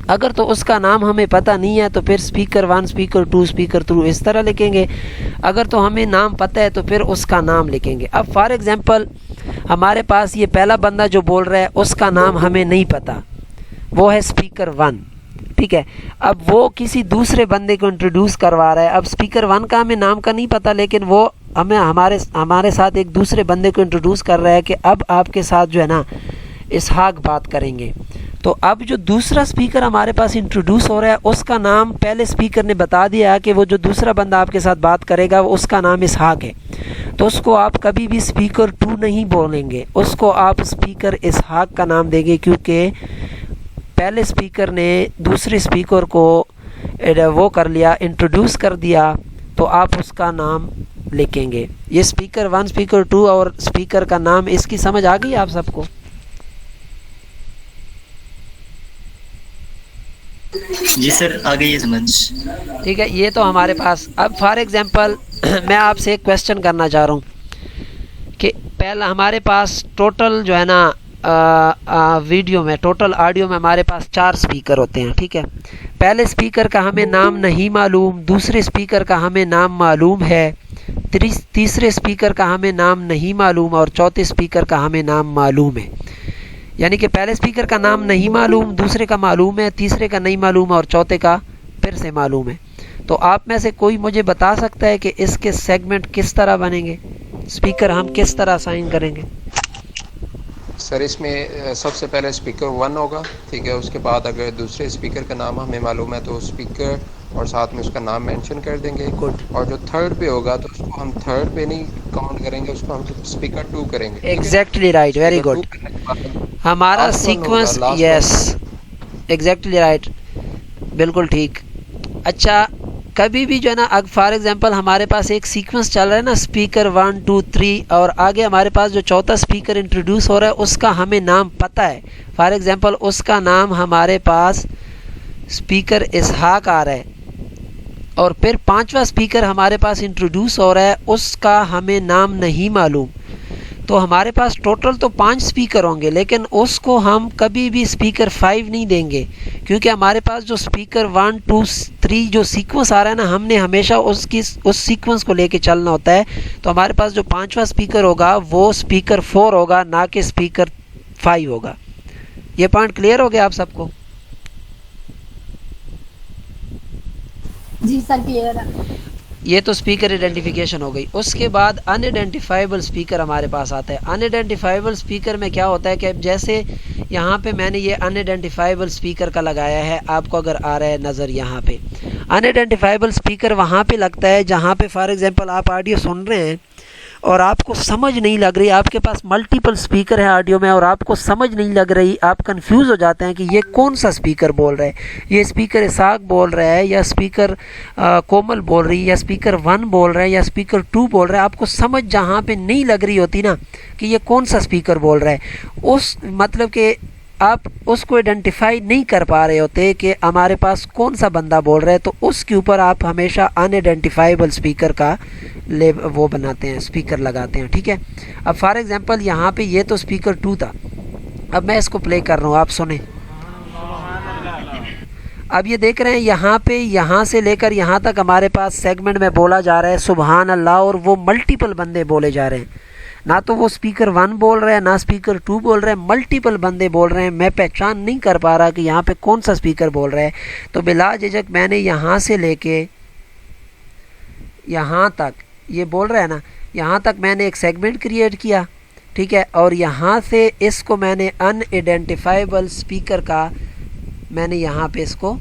अगर तो उसका नाम हमें पता नहीं है तो फिर स्पीकर 1, स्पीकर 2, स्पीकर 3 इस तरह लिखेंगे। अगर तो हमें नाम पता है तो फिर उसका नाम लिखेंगे। अब फॉर एग्जांपल हमारे पास ये पहला बंदा जो बोल रहा है, उसका नाम हमें नहीं पता, वो है स्पीकर 1, ठीक है। अब वो किसी दूसरे बंदे को इंट्रोड्यूस करवा रहा है। अब स्पीकर 1 का हमें नाम का नहीं पता, लेकिन वो हमें हमारे साथ एक दूसरे बंदे को इंट्रोड्यूस कर रहा है कि अब आपके साथ जो है ना इसहाक बात करेंगे। तो अब जो दूसरा स्पीकर हमारे पास इंट्रोड्यूस हो रहा है, उसका नाम पहले स्पीकर ने बता दिया कि वो जो दूसरा बंदा आपके साथ बात करेगा उसका नाम इसहाक है, तो उसको आप कभी भी स्पीकर 2 नहीं बोलेंगे, उसको आप स्पीकर इसहाक का नाम देंगे, क्योंकि पहले स्पीकर ने दूसरे स्पीकर को वो कर लिया, इंट्रोड्यूस कर दिया, तो आप उसका नाम लिखेंगे। ये स्पीकर 1, स्पीकर 2 और स्पीकर का नाम, इसकी समझ आ गई आप सबको? जी सर, आ गई है समझ। ठीक है, ये तो हमारे पास। अब फॉर एग्जांपल मैं आपसे एक क्वेश्चन करना चाह रहा हूँ कि पहला हमारे पास टोटल जो है ना वीडियो में, टोटल ऑडियो में हमारे पास 4 स्पीकर होते हैं, ठीक है। पहले स्पीकर का हमें नाम नहीं मालूम, दूसरे स्पीकर का हमें नाम मालूम है, तीसरे स्पीकर का हमें नाम नहीं मालूम और चौथे स्पीकर का हमें नाम मालूम है। यानी कि पहले स्पीकर का नाम नहीं मालूम, दूसरे का मालूम है, तीसरे का नहीं मालूम और चौथे का फिर से मालूम है। तो आप में से कोई मुझे बता सकता है कि इसके सेगमेंट किस तरह बनेंगे, स्पीकर हम किस तरह असाइन करेंगे? सर इसमें सबसे पहले स्पीकर 1 होगा, ठीक है। उसके बाद अगर दूसरे स्पीकर का नाम हमें मालूम है तो स्पीकर और साथ में उसका नाम मेंशन कर देंगे। और जो थर्ड पे होगा तो उसको हम थर्ड पे नहीं काउंट करेंगे, उसको हम स्पीकर 2 करेंगे। Exactly right, very good. हमारा सीक्वेंस, यस एग्जैक्टली राइट, बिल्कुल ठीक। अच्छा, कभी भी जो है ना, अब फॉर एग्जांपल हमारे पास एक सीक्वेंस चल रहा है ना, स्पीकर 1, 2, 3, और आगे हमारे पास जो चौथा स्पीकर इंट्रोड्यूस हो रहा है उसका हमें नाम पता है। फॉर एग्जांपल उसका नाम हमारे पास स्पीकर इसहाक आ रहा है, और फिर 5वां स्पीकर हमारे पास इंट्रोड्यूस हो रहा है, उसका हमें नाम नहीं मालूम। तो हमारे पास टोटल तो 5 स्पीकर होंगे, लेकिन उसको हम कभी भी स्पीकर 5 नहीं देंगे, क्योंकि हमारे पास जो स्पीकर 1, 2, 3 जो सीक्वेंस आ रहा है ना, हमने हमेशा उस सीक्वेंस को लेके चलना होता है। तो हमारे पास जो 5वां स्पीकर होगा वो स्पीकर 4 होगा, ना कि स्पीकर 5 होगा। ये पॉइंट क्लियर हो गया आप सबको? जी सर, क्लियर है। ये तो स्पीकर आइडेंटिफिकेशन हो गई। उसके बाद अनआइडेंटिफाइबल स्पीकर हमारे पास आता है। अनआइडेंटिफाइबल स्पीकर में क्या होता है कि जैसे यहाँ पे मैंने ये अनआइडेंटिफाइबल स्पीकर का लगाया है, आपको अगर आ रहा है नज़र, यहाँ पे अनआइडेंटिफाइबल स्पीकर वहाँ पे लगता है जहाँ पे फॉर एग्जांपल आप ऑडियो सुन रहे हैं और आपको समझ नहीं लग रही, आपके पास मल्टीपल स्पीकर है ऑडियो में और आपको समझ नहीं लग रही, आप कंफ्यूज हो जाते हैं कि ये कौन सा स्पीकर बोल रहा है, ये स्पीकर इसहाक बोल रहा है या स्पीकर कोमल बोल रही है या स्पीकर 1 बोल रहा है या स्पीकर 2 बोल रहा है। आपको समझ जहाँ पे नहीं लग रही होती ना कि ये कौन सा स्पीकर बोल रहा है, उस मतलब कि आप उसको आइडेंटिफाई नहीं कर पा रहे होते कि हमारे पास कौन सा बंदा बोल रहा है, तो उसके ऊपर आप हमेशा अनआइडेंटिफाइबल स्पीकर का वो बनाते हैं, स्पीकर लगाते हैं, ठीक है। अब फॉर एग्जांपल यहाँ पे ये तो स्पीकर 2 था, अब मैं इसको प्ले कर रहा हूँ, आप सुने। अब ये देख रहे हैं यहाँ पे, यहाँ से लेकर यहाँ तक हमारे पास सेगमेंट में बोला जा रहा है सुभान अल्लाह, और वो मल्टीपल बंदे बोले जा रहे हैं, ना तो वो स्पीकर 1 बोल रहा है ना स्पीकर 2 बोल रहा है, मल्टीपल बंदे बोल रहे हैं। मैं पहचान नहीं कर पा रहा कि यहाँ पे कौन सा स्पीकर बोल रहा है। तो बिला झिझक मैंने यहाँ से लेके यहाँ तक, ये बोल रहा है ना, यहाँ तक मैंने एक सेगमेंट क्रिएट किया, ठीक है, और यहाँ से इसको मैंने अनआइडेंटिफाइबल स्पीकर का मैंने यहाँ पे इसको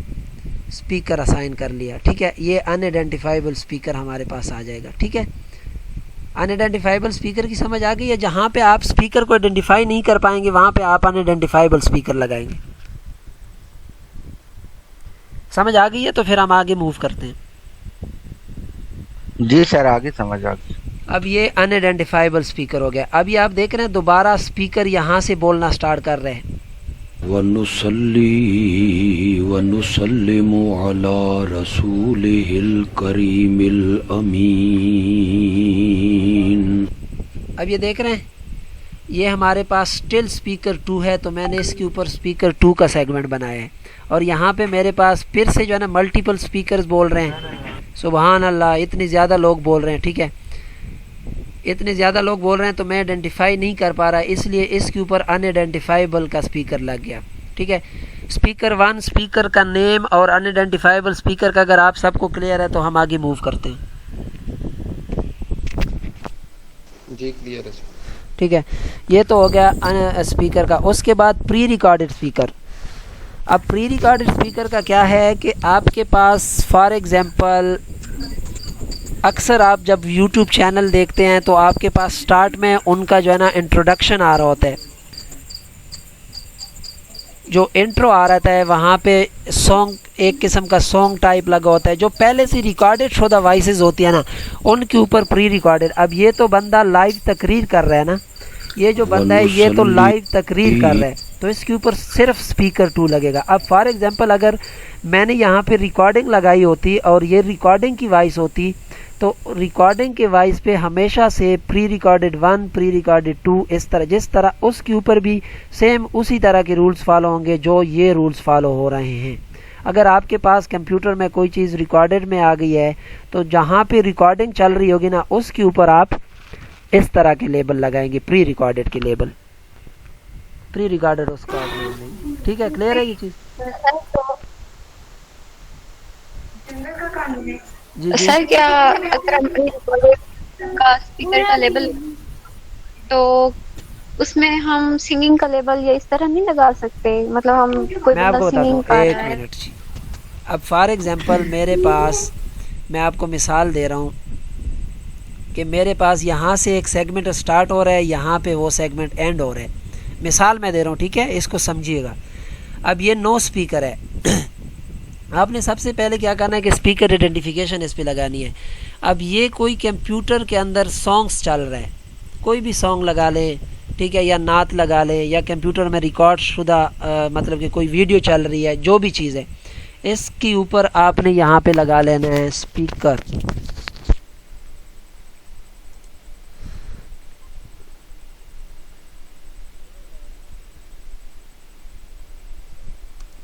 स्पीकर असाइन कर लिया, ठीक है। ये अनआइडेंटिफाइबल स्पीकर हमारे पास आ जाएगा, ठीक है। अनआइडेंटिफाइबल स्पीकर की समझ आ गई है? जहाँ पे आप स्पीकर को आइडेंटिफाई नहीं कर पाएंगे वहाँ पे आप अनआइडेंटिफाइबल स्पीकर लगाएंगे। समझ आ गई है? तो फिर हम आगे मूव करते हैं। जी सर, आगे समझ आ गई। अब ये अनआइडेंटिफाइबल स्पीकर हो गया। अभी आप देख रहे हैं दोबारा स्पीकर यहाँ से बोलना स्टार्ट कर रहे हैं। वनुसल्ली वनुसल्लिमु अला रसूलिहिल करीमिल अमीन। अब ये देख रहे हैं ये हमारे पास स्टिल स्पीकर 2 है, तो मैंने इसके ऊपर स्पीकर 2 का सेगमेंट बनाया है और यहाँ पे मेरे पास फिर से जो है ना मल्टीपल स्पीकर्स बोल रहे हैं। सुबहान अल्लाह, इतने ज़्यादा लोग बोल रहे हैं। ठीक है, इतने ज़्यादा लोग बोल रहे हैं तो मैं आइडेंटिफाई नहीं कर पा रहा, इसलिए इसके ऊपर अनआइडेंटिफाइबल का स्पीकर लग गया। ठीक है, स्पीकर 1 स्पीकर का नेम और अनआइडेंटिफाइबल स्पीकर का अगर आप सबको क्लियर है तो हम आगे मूव करते हैं। जी क्लियर है। ठीक है, ये तो हो गया स्पीकर का। उसके बाद प्री रिकॉर्डेड स्पीकर। अब प्री रिकॉर्डेड स्पीकर का क्या है कि आपके पास फॉर एग्जांपल अक्सर आप जब YouTube चैनल देखते हैं तो आपके पास स्टार्ट में उनका जो है ना इंट्रोडक्शन आ रहा होता है। जो इंट्रो आ रहा है वहाँ पे सॉन्ग, एक किस्म का सॉन्ग टाइप लगा होता है। जो पहले से रिकॉर्डेड शुदा वॉइसेस होती है ना उनके ऊपर प्री रिकॉर्डेड। अब ये तो बंदा लाइव तकरीर कर रहा है ना, ये जो बंदा है ये तो लाइव तकरीर कर रहा है, तो इसके ऊपर सिर्फ स्पीकर 2 लगेगा। अब फॉर एग्जांपल अगर मैंने यहाँ पे रिकॉर्डिंग लगाई होती और ये रिकॉर्डिंग की वॉइस होती तो रिकॉर्डिंग के वॉइस पे हमेशा से प्री रिकॉर्डेड 1 प्री रिकॉर्डेड 2 इस तरह, जिस तरह उसके ऊपर भी सेम उसी तरह के रूल्स फॉलो होंगे जो ये रूल्स फॉलो हो रहे हैं। अगर आपके पास कंप्यूटर में कोई चीज़ रिकॉर्डेड में आ गई है तो जहाँ पे रिकॉर्डिंग चल रही होगी ना उसके ऊपर आप इस तरह के लेबल लगाएंगे, प्री रिकॉर्डेड के लेबल, प्री रिकॉर्डेड उसका नहीं। ठीक है, क्लियर है ये चीज़? जी जी। सर क्या अगर हम का स्पीकर का लेबल तो उसमें हम सिंगिंग का लेबल या इस तरह नहीं लगा सकते? मतलब हम कोई मैं आपको बंदा बताता सिंगिंग हूँ, कर एक रहा है। मिनट जी। अब फॉर एग्जांपल मेरे पास, मैं आपको मिसाल दे रहा हूँ कि मेरे पास यहाँ से एक सेगमेंट स्टार्ट हो रहा है, यहाँ पे वो सेगमेंट एंड हो रहा है। मिसाल मैं दे रहा हूँ, ठीक है, इसको समझिएगा। अब ये 9 स्पीकर है। आपने सबसे पहले क्या करना है कि स्पीकर आइडेंटिफिकेशन इस पे लगानी है। अब ये कोई कंप्यूटर के अंदर सॉन्ग्स चल रहा है, कोई भी सॉन्ग लगा ले, ठीक है, या नात लगा ले, या कंप्यूटर में रिकॉर्ड शुदा मतलब कि कोई वीडियो चल रही है, जो भी चीज़ है इसके ऊपर आपने यहाँ पे लगा लेना है स्पीकर।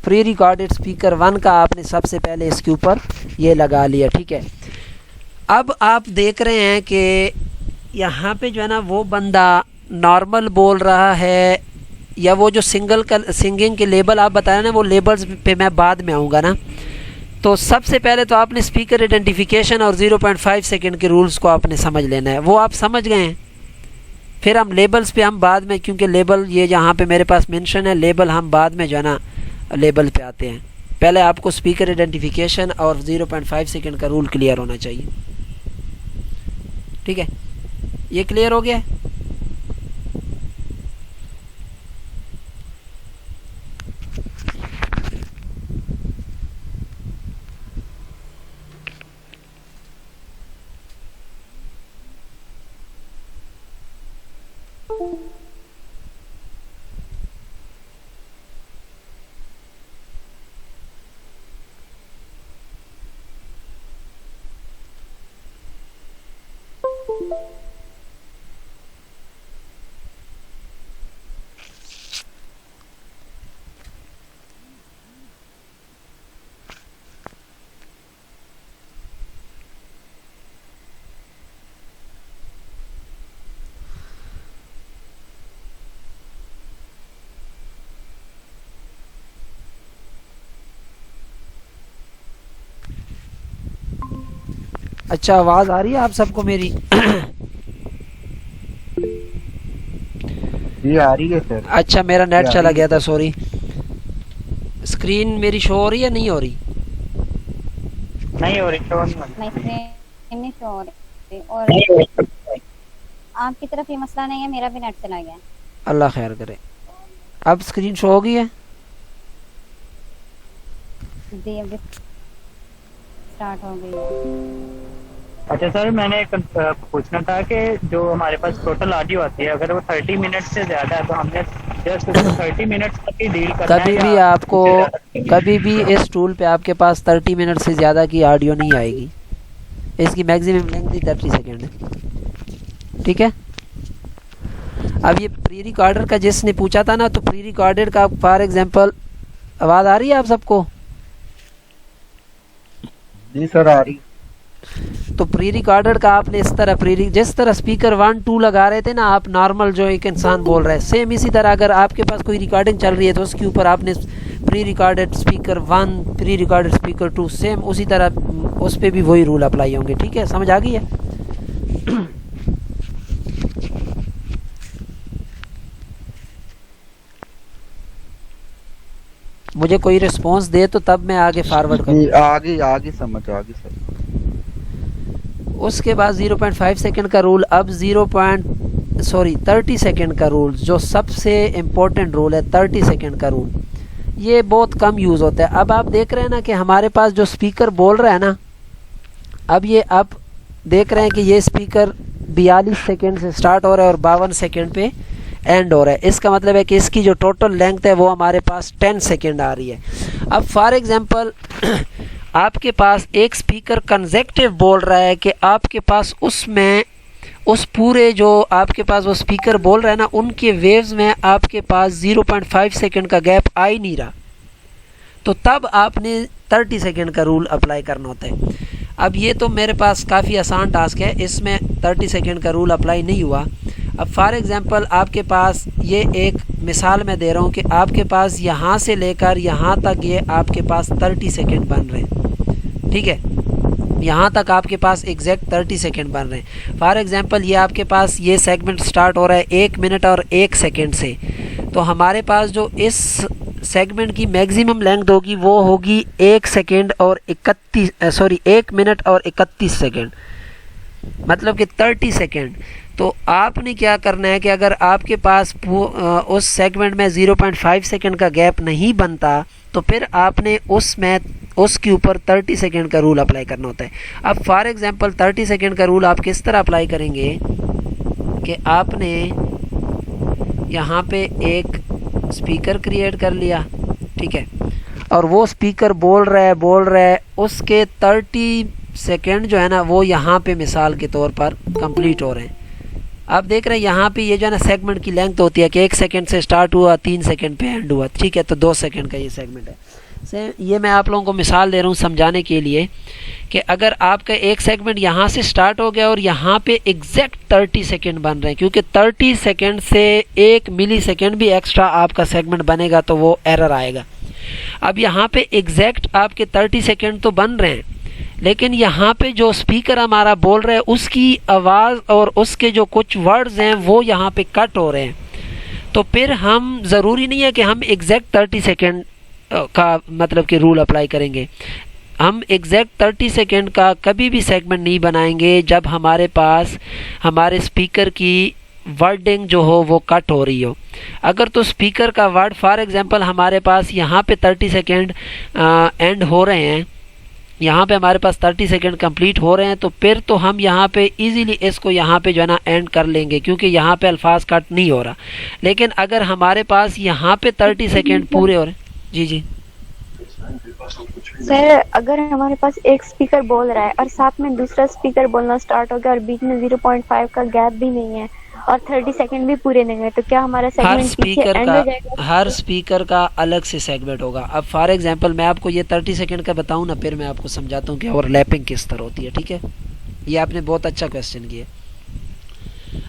प्री रिकॉर्डेड स्पीकर 1 का आपने सबसे पहले इसके ऊपर ये लगा लिया। ठीक है, अब आप देख रहे हैं कि यहाँ पे जो है ना वो बंदा नॉर्मल बोल रहा है या वो जो सिंगिंग के लेबल आप बताए ना, वो लेबल्स पे मैं बाद में आऊँगा ना। तो सबसे पहले तो आपने स्पीकर आइडेंटिफिकेशन और 0.5 सेकंड के रूल्स को आपने समझ लेना है, वो आप समझ गए हैं। फिर हम लेबल्स पे हम बाद में, क्योंकि लेबल ये जहाँ पे मेरे पास मेंशन है, लेबल हम बाद में जो है ना लेबल पे आते हैं। पहले आपको स्पीकर आइडेंटिफिकेशन और 0.5 सेकंड का रूल क्लियर होना चाहिए। ठीक है, ये क्लियर हो गया? अच्छा, आवाज़ आ रही है आप सबको मेरी? ये आ रही है सर। अच्छा, मेरा नेट चला गया था, सॉरी। स्क्रीन मेरी शो हो रही है, नहीं हो रही? नहीं हो रही, शो नहीं हो रही। नहीं शो हो रही। और आपकी तरफ ये मसला नहीं है, मेरा भी नेट चला गया है। अल्लाह खैर करे। अब स्क्रीन शो हो गई है? जी अभी स्टार्ट हो गई है। अच्छा सर, मैंने एक पूछना था कि जो हमारे पास टोटल ऑडियो आती है, अगर वो 30 मिनट से ज्यादा है तो हमने जस्ट 30 मिनट तक ही डील करना है कभी भी या आपको उससे ज्यादा चाहिए? कभी भी इस टूल पे आपके पास 30 मिनट से ज़्यादा की ऑडियो नहीं आएगी। इसकी मैक्सिमम लेंथ ही 30 सेकेंड है। ठीक है। अब ये प्री रिकॉर्डर का जिसने पूछा था ना, तो प्री रिकॉर्डेड का फॉर एग्जांपल आवाज़ आ रही है आप सबको? जी सर आ रही। तो प्री रिकॉर्डेड का आपने इस तरह जिस तरह स्पीकर 1 2 लगा रहे थे ना आप, नॉर्मल जो एक इंसान बोल रहा है, सेम इसी तरह अगर आपके पास कोई रिकॉर्डिंग चल रही है तो उसके ऊपर आपने pre recorded speaker 1 pre recorded speaker 2 same उसी तरह उस पर भी वही रूल अप्लाई होंगे। ठीक है, समझ आ गई है? मुझे कोई रिस्पांस दे तो तब मैं आगे फॉरवर्ड करूँ। आगे समझ आ गई सर। उसके बाद 0.5 सेकंड का रूल, अब 30 सेकंड का रूल जो सबसे इम्पोर्टेंट रूल है, 30 सेकंड का रूल, ये बहुत कम यूज़ होता है। अब आप देख रहे हैं ना कि हमारे पास जो स्पीकर बोल रहा है ना, अब ये आप देख रहे हैं कि ये स्पीकर 42 सेकंड से स्टार्ट हो रहा है और 52 सेकंड पे एंड हो रहा है। इसका मतलब है कि इसकी जो टोटल लेंथ है वो हमारे पास 10 सेकंड आ रही है। अब फॉर एग्जांपल आपके पास एक स्पीकर कंसेक्टिव बोल रहा है कि आपके पास उसमें उस पूरे जो आपके पास वो स्पीकर बोल रहा है ना, उनके वेव्स में आपके पास 0.5 सेकंड का गैप आ ही नहीं रहा, तो तब आपने 30 सेकंड का रूल अप्लाई करना होता है। अब ये तो मेरे पास काफ़ी आसान टास्क है, इसमें 30 सेकंड का रूल अप्लाई नहीं हुआ। अब फॉर एग्जांपल आपके पास ये एक मिसाल मैं दे रहा हूँ कि आपके पास यहाँ से लेकर यहाँ तक ये आपके पास 30 सेकंड बन रहे हैं। ठीक है, यहाँ तक आपके पास एग्जैक्ट 30 सेकंड बन रहे हैं। फॉर एग्जांपल ये आपके पास ये सेगमेंट स्टार्ट हो रहा है 1 मिनट और 1 सेकंड से, तो हमारे पास जो इस सेगमेंट की मैक्सिमम लेंथ होगी वो होगी 1 सेकंड और 1 मिनट और 31 सेकंड, मतलब कि 30 सेकंड। तो आपने क्या करना है कि अगर आपके पास उस सेगमेंट में 0.5 सेकंड का गैप नहीं बनता तो फिर आपने उसके ऊपर 30 सेकंड का रूल अप्लाई करना होता है। अब फॉर एग्जांपल 30 सेकंड का रूल आप किस तरह अप्लाई करेंगे कि आपने यहाँ पे एक स्पीकर क्रिएट कर लिया, ठीक है, और वो स्पीकर बोल रहा है उसके 30 सेकंड जो है ना वो यहाँ पे मिसाल के तौर पर कंप्लीट हो रहे हैं। आप देख रहे हैं यहाँ पे ये जो है ना सेगमेंट की लेंथ होती है कि 1 सेकंड से स्टार्ट हुआ 3 सेकंड पे एंड हुआ। ठीक है, तो 2 सेकंड का ये सेगमेंट है। ये मैं आप लोगों को मिसाल दे रहा हूँ समझाने के लिए कि अगर आपका एक सेगमेंट यहाँ से स्टार्ट हो गया और यहाँ पे एग्जैक्ट 30 सेकंड बन रहे हैं, क्योंकि 30 सेकंड से 1 मिली सेकंड भी एक्स्ट्रा आपका सेगमेंट बनेगा तो वो एरर आएगा। अब यहाँ पे एग्जैक्ट आपके 30 सेकंड तो बन रहे हैं, लेकिन यहाँ पे जो स्पीकर हमारा बोल रहा है उसकी आवाज़ और उसके जो कुछ वर्ड्स हैं वो यहाँ पे कट हो रहे हैं। तो फिर हम ज़रूरी नहीं है कि हम एग्जैक्ट 30 सेकंड का मतलब कि रूल अप्लाई करेंगे। हम एग्जैक्ट 30 सेकंड का कभी भी सेगमेंट नहीं बनाएंगे जब हमारे पास हमारे स्पीकर की वर्डिंग जो हो वो कट हो रही हो। अगर तो स्पीकर का वर्ड फॉर एग्जांपल हमारे पास यहाँ पे 30 सेकंड एंड हो रहे हैं, यहाँ पे हमारे पास 30 सेकंड कंप्लीट हो रहे हैं, तो फिर तो हम यहाँ पे इजीली इसको यहाँ पे जो है ना एंड कर लेंगे क्योंकि यहाँ पे अल्फाज कट नहीं हो रहा। लेकिन अगर हमारे पास यहाँ पे 30 सेकंड पूरे हो रहे हैं, जी सर, अगर हमारे पास एक स्पीकर बोल रहा है और साथ में दूसरा स्पीकर बोलना स्टार्ट हो गया और बीच में 0.5 का गैप भी नहीं है और 30 सेकंड भी पूरे नहीं है, तो क्या हमारा सेगमेंट पीछे एंड हो जाएगा? हर स्पीकर का अलग से सेगमेंट होगा। अब फॉर एग्जांपल मैं आपको ये 30 सेकंड का बताऊं ना, फिर मैं आपको समझाता हूँ कि ओवरलैपिंग किस तरह होती है। ठीक है, ये आपने बहुत अच्छा क्वेश्चन किया।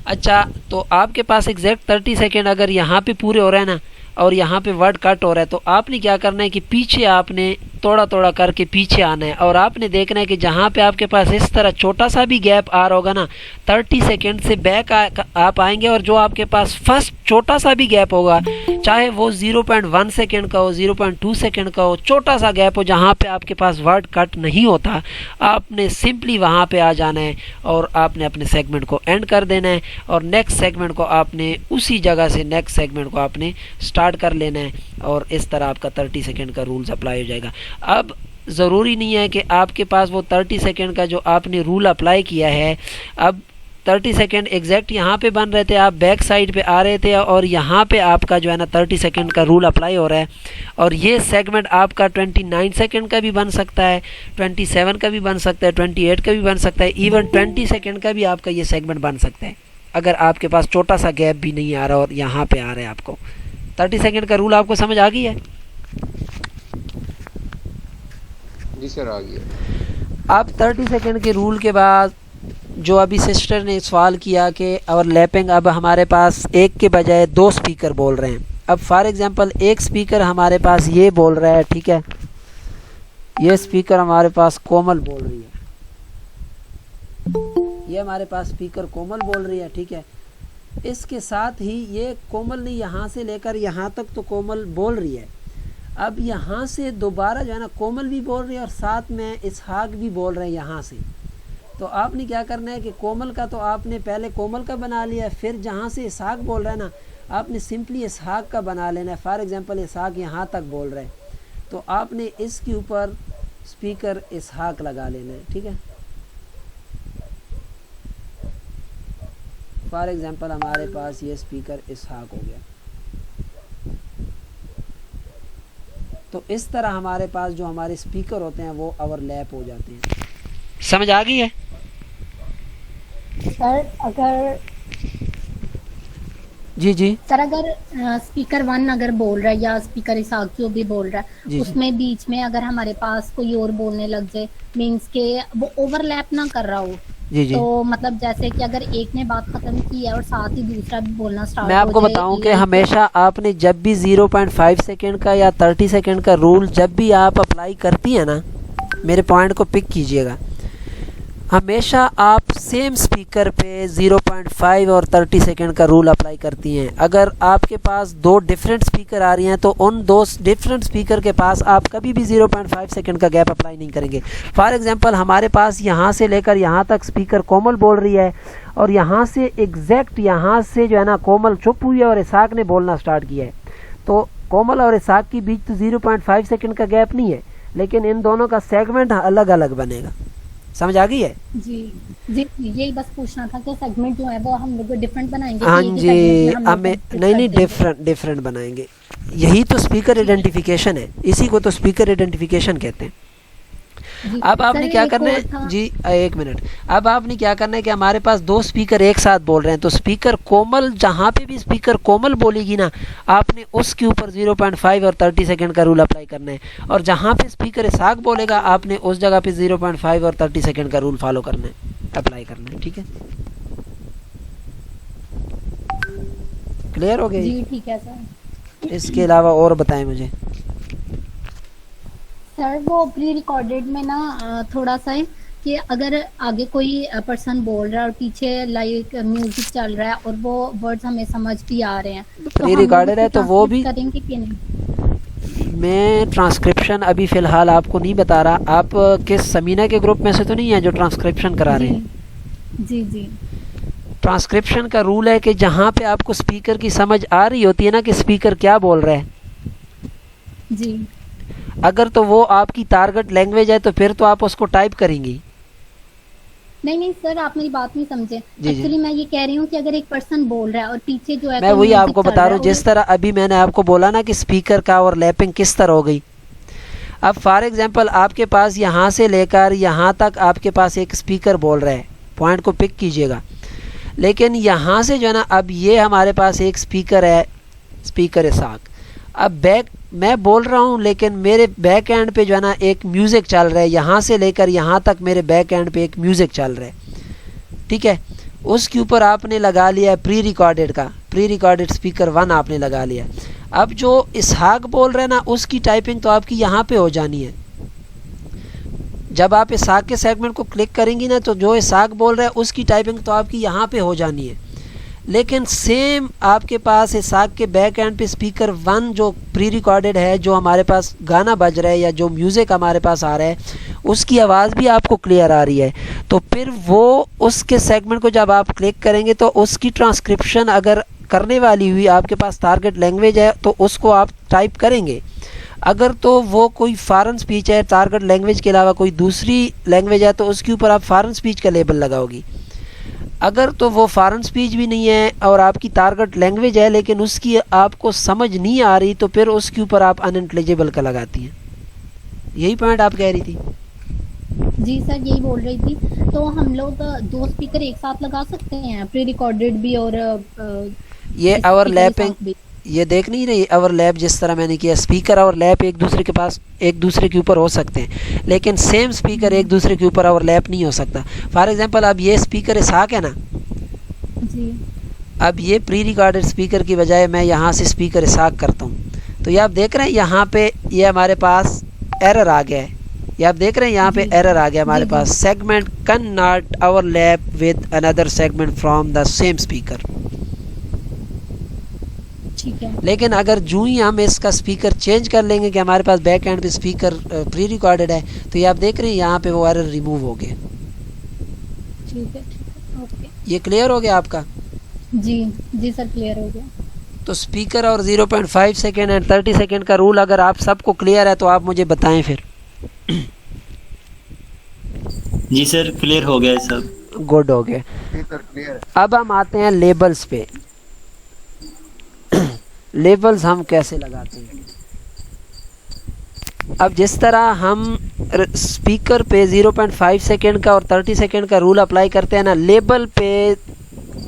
अच्छा, तो आपके पास एग्जैक्ट 30 सेकंड अगर यहाँ पे पूरे हो रहे हैं ना और यहाँ पे वर्ड कट हो रहा है, तो आपने क्या करना है कि पीछे आपने थोड़ा थोड़ा करके पीछे आना है और आपने देखना है कि जहाँ पे आपके पास इस तरह छोटा सा भी गैप आ रहा होगा ना, 30 सेकेंड से बैक आप आएंगे और जो आपके पास फर्स्ट छोटा सा भी गैप होगा, चाहे वो 0.1 सेकेंड का हो, 0.2 सेकेंड का हो, छोटा सा गैप हो जहाँ पे आपके पास वर्ड कट नहीं होता, आपने सिंपली वहाँ पे आ जाना है और आपने अपने सेगमेंट को एंड कर देना है और नेक्स्ट सेगमेंट को आपने उसी जगह से नेक्स्ट सेगमेंट को आपने स्टार्ट कर लेना है और इस तरह आपका 30 सेकेंड का रूल्स अप्लाई हो जाएगा। अब ज़रूरी नहीं है कि आपके पास वो 30 सेकेंड का जो आपने रूल अप्लाई किया है, अब 30 सेकेंड एग्जैक्ट यहाँ पे बन रहे थे, आप बैक साइड पे आ रहे थे और यहाँ पे आपका जो है ना 30 सेकेंड का रूल अप्लाई हो रहा है और ये सेगमेंट आपका 29 सेकेंड का भी बन सकता है, 27 का भी बन सकता है, 28 का भी बन सकता है, इवन 20 सेकेंड का भी आपका ये सेगमेंट बन सकता है अगर आपके पास छोटा सा गैप भी नहीं आ रहा और यहाँ पे आ रहा है आपको। 30 सेकेंड का रूल आपको समझ आ गई है? जी सर आ गया। अब 30 सेकेंड के रूल के बाद जो अभी सिस्टर ने सवाल किया कि ओवरलैपिंग, अब हमारे पास एक के बजाय 2 स्पीकर बोल रहे हैं। अब फॉर एग्जांपल एक स्पीकर हमारे पास ये बोल रहा है, ठीक है, ये स्पीकर हमारे पास कोमल बोल रही है, ये हमारे पास स्पीकर कोमल बोल रही है, ठीक है। इसके साथ ही ये कोमल ने यहाँ से लेकर यहाँ तक तो कोमल बोल रही है, अब यहाँ से दोबारा जो है ना कोमल भी बोल रही है और साथ में इसहाक भी बोल रहे हैं यहाँ से। तो आपने क्या करना है कि कोमल का तो आपने पहले कोमल का बना लिया, फिर जहाँ से इसहाक बोल रहा है ना आपने सिंपली इसहाक का बना लेना है। फॉर एग्जांपल इसहाक यहाँ तक बोल रहे हैं तो आपने इसके ऊपर स्पीकर इसहाक लगा लेना है, ठीक है। फॉर एग्जांपल हमारे पास ये स्पीकर इसहाक हो गया, तो इस तरह हमारे पास जो हमारे स्पीकर होते हैं वो ओवरलैप हो जाते हैं। समझ आ गई है? सर अगर जी सर अगर स्पीकर 1 अगर बोल रहा है या स्पीकर इसाक जो भी बोल रहा है उसमें बीच में अगर हमारे पास कोई और बोलने लग जाए, मीन्स के वो ओवरलैप ना कर रहा हो, तो मतलब जैसे कि अगर एक ने बात खत्म की है और साथ ही दूसरा भी बोलना स्टार्ट, मैं आपको बताऊं कि हमेशा आपने जब भी 0.5 सेकेंड का या 30 सेकेंड का रूल जब भी आप अप्लाई करती है ना, मेरे पॉइंट को पिक कीजिएगा, हमेशा आप सेम स्पीकर पे 0.5 और 30 सेकेंड का रूल अप्लाई करती हैं। अगर आपके पास 2 डिफरेंट स्पीकर आ रही हैं तो उन 2 डिफरेंट स्पीकर के पास आप कभी भी 0.5 सेकेंड का गैप अप्लाई नहीं करेंगे। फॉर एग्जांपल हमारे पास यहाँ से लेकर यहाँ तक स्पीकर कोमल बोल रही है और यहाँ से एग्जैक्ट यहाँ से जो है ना कोमल चुप हुई है और इसाक ने बोलना स्टार्ट किया है, तो कोमल और इसाक के बीच तो 0.5 सेकेंड का गैप नहीं है, लेकिन इन दोनों का सेगमेंट अलग अलग बनेगा। समझ आ गई है? जी यही बस पूछना था कि सेगमेंट जो है वो हम लोग डिफरेंट बनाएंगे? हाँ जी, हमें नहीं डिफरेंट बनाएंगे। यही तो स्पीकर आइडेंटिफिकेशन है, इसी को तो स्पीकर आइडेंटिफिकेशन कहते हैं। अब आपने क्या करना है जी, एक मिनट, अब आपने क्या करना है कि हमारे पास 2 स्पीकर एक साथ बोल रहे हैं, तो स्पीकर कोमल जहाँ पे भी स्पीकर कोमल बोलेगी ना आपने उसके ऊपर 0.5 और 30 सेकेंड का रूल अप्लाई करना है, और जहाँ पे स्पीकर इसाक बोलेगा आपने उस जगह पे 0.5 और 30 सेकेंड का रूल फॉलो करना है, अप्लाई करना है, ठीक है। क्लियर हो गया जी? ठीक है सर। इसके अलावा और बताएं मुझे। सर वो प्री रिकॉर्डेड में ना थोड़ा सा है कि अगर आगे कोई पर्सन बोल रहा है और पीछे लाइक म्यूजिक चल रहा है और वो वर्ड्स हमें समझ भी आ रहे हैं, प्री रिकॉर्डेड है तो वो भी करेंगे कि नहीं? मैं ट्रांसक्रिप्शन अभी फ़िलहाल आपको नहीं बता रहा। आप किस समीना के ग्रुप में से तो नहीं है जो ट्रांसक्रिप्शन करा रहे हैं? जी ट्रांसक्रिप्शन का रूल है कि जहाँ पे आपको स्पीकर की समझ आ रही होती है ना कि स्पीकर क्या बोल रहा है जी, अगर तो वो आपकी टारगेट लैंग्वेज है तो फिर तो आप उसको टाइप करेंगी। नहीं सर, आप मेरी बात नहीं समझे। एक्चुअली मैं ये कह रही हूँ कि अगर एक पर्सन बोल रहा है और पीछे जो है, मैं वही आपको बता रहा हूँ, जिस तरह अभी मैंने आपको बोला ना कि स्पीकर का और लैपिंग किस तरह हो गई। अब फॉर एग्जांपल आपके पास यहाँ से लेकर यहाँ तक आपके पास एक स्पीकर बोल रहा है, पॉइंट को पिक कीजिएगा, लेकिन यहाँ से जो है ना अब ये हमारे पास एक स्पीकर है, स्पीकर इसाक। अब बैक मैं बोल रहा हूँ लेकिन मेरे बैक एंड पे जो है ना एक म्यूज़िक चल रहा है, यहाँ से लेकर यहाँ तक मेरे बैक एंड पे एक म्यूज़िक चल रहा है, ठीक है। उसके ऊपर आपने लगा लिया है प्री रिकॉर्डेड का, प्री रिकॉर्डेड स्पीकर 1 आपने लगा लिया। अब जो इसहाक बोल रहे हैं ना उसकी टाइपिंग तो आपकी यहाँ पे हो जानी है, जब आप इसाक के सेगमेंट को क्लिक करेंगी ना, तो जो इसाक बोल रहा है उसकी टाइपिंग तो आपकी यहाँ पे हो जानी है, लेकिन सेम आपके पास इसाक के बैक एंड पे स्पीकर 1 जो प्री रिकॉर्डेड है, जो हमारे पास गाना बज रहा है या जो म्यूज़िक हमारे पास आ रहा है, उसकी आवाज़ भी आपको क्लियर आ रही है। तो फिर वो उसके सेगमेंट को जब आप क्लिक करेंगे तो उसकी ट्रांसक्रिप्शन अगर करने वाली हुई आपके पास टारगेट लैंग्वेज है तो उसको आप टाइप करेंगे। अगर तो वो कोई फॉरेन स्पीच है, टारगेट लैंग्वेज के अलावा कोई दूसरी लैंग्वेज है, तो उसके ऊपर आप फॉरेन स्पीच का लेबल लगाओगी। अगर तो वो फॉरेन स्पीच भी नहीं है और आपकी टारगेट लैंग्वेज है लेकिन उसकी आपको समझ नहीं आ रही, तो फिर उसके ऊपर आप अनइंटेलिजिबल का लगाती हैं। यही पॉइंट आप कह रही थी? जी सर, यही बोल रही थी। तो हम लोग 2 स्पीकर एक साथ लगा सकते हैं, प्री रिकॉर्डेड भी और ये ओवरलैपिंग, ये देख नहीं रही ओवरलैप जिस तरह मैंने किया, स्पीकर ओवरलैप एक दूसरे के पास एक दूसरे के ऊपर हो सकते हैं, लेकिन सेम स्पीकर एक दूसरे के ऊपर ओवरलैप नहीं हो सकता। फॉर एग्जांपल अब ये स्पीकर इसाक है ना जी, अब ये प्री रिकॉर्डेड स्पीकर की बजाय मैं यहाँ से स्पीकर इसाक करता हूँ, तो ये आप देख रहे हैं यहाँ पे ये हमारे पास एरर आ गया है। ये आप देख रहे हैं यहाँ पे एरर आ गया हमारे पास, segment can not overlap with another segment from the same speaker. ठीक है। लेकिन अगर जो ही हम इसका स्पीकर चेंज कर लेंगे कि हमारे पास बैक एंड पे स्पीकर प्री रिकॉर्डेड है, तो ये आप देख रहे हैं यहाँ पे वो एरर रिमूव हो गया। ठीक है, ओके। ये क्लियर हो गया आपका? जी जी सर, क्लियर हो गया। तो स्पीकर और 0.5 सेकेंड एंड 30 सेकेंड का रूल अगर आप सबको क्लियर है तो आप मुझे बताएं फिर। जी सर, क्लियर हो गया सब। गुड, हो गया। अब हम आते हैं लेबल्स पे। लेबल्स हम कैसे लगाते हैं? अब जिस तरह हम स्पीकर पे 0.5 सेकेंड का और 30 सेकेंड का रूल अप्लाई करते हैं ना, लेबल पे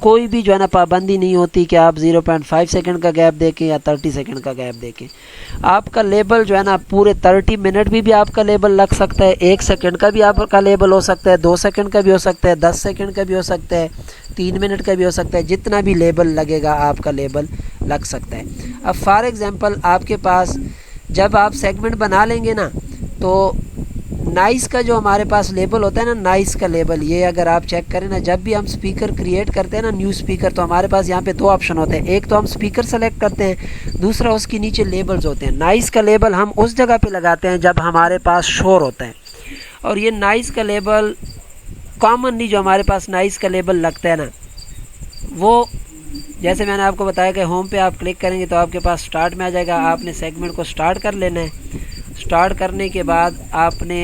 कोई भी जो है ना पाबंदी नहीं होती कि आप 0.5 सेकेंड का गैप देखें या 30 सेकेंड का गैप देखें। आपका लेबल जो है ना पूरे 30 मिनट भी आपका लेबल लग सकता है, 1 सेकेंड का भी आपका लेबल हो सकता है, 2 सेकेंड का भी हो सकता है, 10 सेकेंड का भी हो सकता है, 3 मिनट का भी हो सकता है। जितना भी लेबल लगेगा आपका लेबल लग सकता है। अब फॉर एग्जांपल आपके पास जब आप सेगमेंट बना लेंगे ना, तो नाइस का जो हमारे पास लेबल होता है ना, नाइस का लेबल, ये अगर आप चेक करें ना, जब भी हम स्पीकर क्रिएट करते हैं ना, न्यू स्पीकर, तो हमारे पास यहाँ पे 2 ऑप्शन होते हैं। एक तो हम स्पीकर सेलेक्ट करते हैं, दूसरा उसके नीचे लेबल्स होते हैं। नाइस का लेबल हम उस जगह पे लगाते हैं जब हमारे पास शोर होता है, और ये नाइस का लेबल कॉमनली जो हमारे पास नाइस का लेबल लगता है ना, वो जैसे मैंने आपको बताया कि होम पे आप क्लिक करेंगे तो आपके पास स्टार्ट में आ जाएगा। आपने सेगमेंट को स्टार्ट कर लेना है। स्टार्ट करने के बाद आपने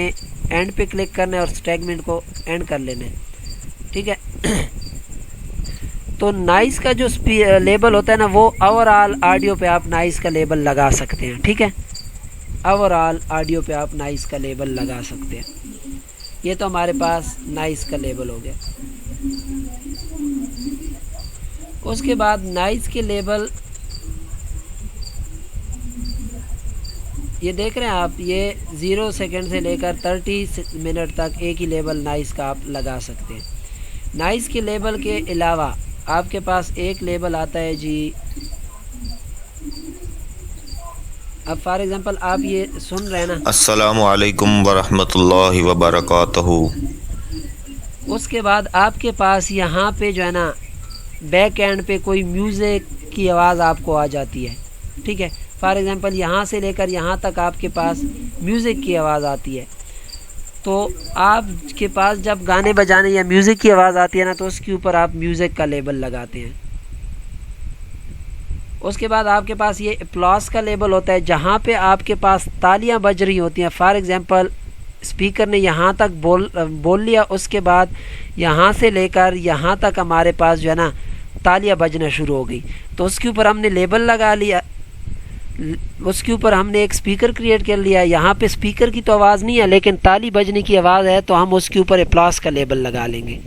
एंड पे क्लिक करना है और सेगमेंट को एंड कर लेना है, ठीक है। तो नाइस का जो लेबल होता है ना, वो ओवरऑल ऑडियो पे आप नाइस का लेबल लगा सकते हैं, ठीक है। ओवरऑल ऑडियो पे आप नाइस का लेबल लगा सकते हैं। ये तो हमारे पास नाइस का लेबल हो गया। उसके बाद नाइस के लेबल, ये देख रहे हैं आप, ये 0 सेकेंड से लेकर 30 मिनट तक एक ही लेबल नाइस का आप लगा सकते हैं। नाइस के लेबल के अलावा आपके पास एक लेबल आता है जी। अब फॉर एग्जांपल आप ये सुन रहे हैं ना, अस्सलामु अलैकुम वरहमतुल्लाहि वबरकातुहू। उसके बाद आपके पास यहाँ पे जो है ना बैक एंड पे कोई म्यूज़िक की आवाज़ आपको आ जाती है, ठीक है। फॉर एग्जांपल यहाँ से लेकर यहाँ तक आपके पास म्यूज़िक की आवाज़ आती है। तो आपके पास जब गाने बजाने या म्यूज़िक की आवाज़ आती है ना, तो उसके ऊपर आप म्यूज़िक का लेबल लगाते हैं। उसके बाद आपके पास ये अप्लॉस का लेबल होता है, जहाँ पे आपके पास तालियां बज रही होती हैं। फॉर एग्जांपल स्पीकर ने यहाँ तक बोल लिया, उसके बाद यहाँ से लेकर यहाँ तक हमारे पास जो है ना तालियां बजना शुरू हो गई, तो उसके ऊपर हमने लेबल लगा लिया। उसके ऊपर हमने एक स्पीकर क्रिएट कर लिया। यहाँ पे स्पीकर की तो आवाज़ नहीं है, लेकिन ताली बजने की आवाज़ है, तो हम उसके ऊपर अप्लॉस का लेबल लगा लेंगे,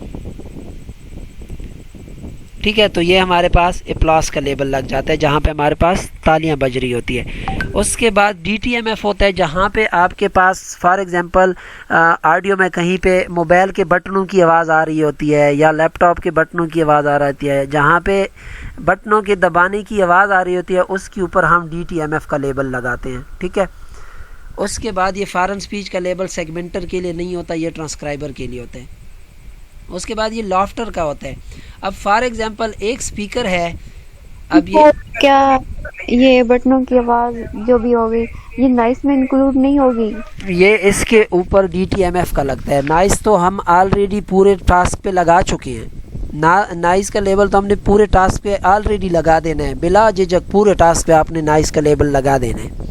ठीक है। तो ये हमारे पास अप्लॉस का लेबल लग जाता है जहाँ पे हमारे पास तालियां बज रही होती है। उसके बाद DTMF होता है, जहाँ पे आपके पास फॉर एग्जांपल ऑडियो में कहीं पे मोबाइल के बटनों की आवाज़ आ रही होती है या लैपटॉप के बटनों की आवाज़ आ रही है, जहाँ पे बटनों के दबाने की आवाज़ आ रही होती है, उसके ऊपर हम DTMF का लेबल लगाते हैं, ठीक है। उसके बाद ये फॉरेन स्पीच का लेबल सेगमेंटर के लिए नहीं होता, ये ट्रांसक्राइबर के लिए होता है। उसके बाद ये लाफ्टर का होता है। अब फॉर एग्जांपल एक स्पीकर है, अब ये क्या ये बटनों की आवाज जो भी होगी ये नॉइस में इंक्लूड नहीं होगी? ये इसके ऊपर DTMF का लगता है। नॉइस तो हम ऑलरेडी पूरे टास्क पे लगा चुके हैं। नॉइस का लेबल तो हमने पूरे टास्क पे ऑलरेडी लगा देना है, बिला झिझक पूरे टास्क पे आपने नॉइस का लेबल लगा देना है।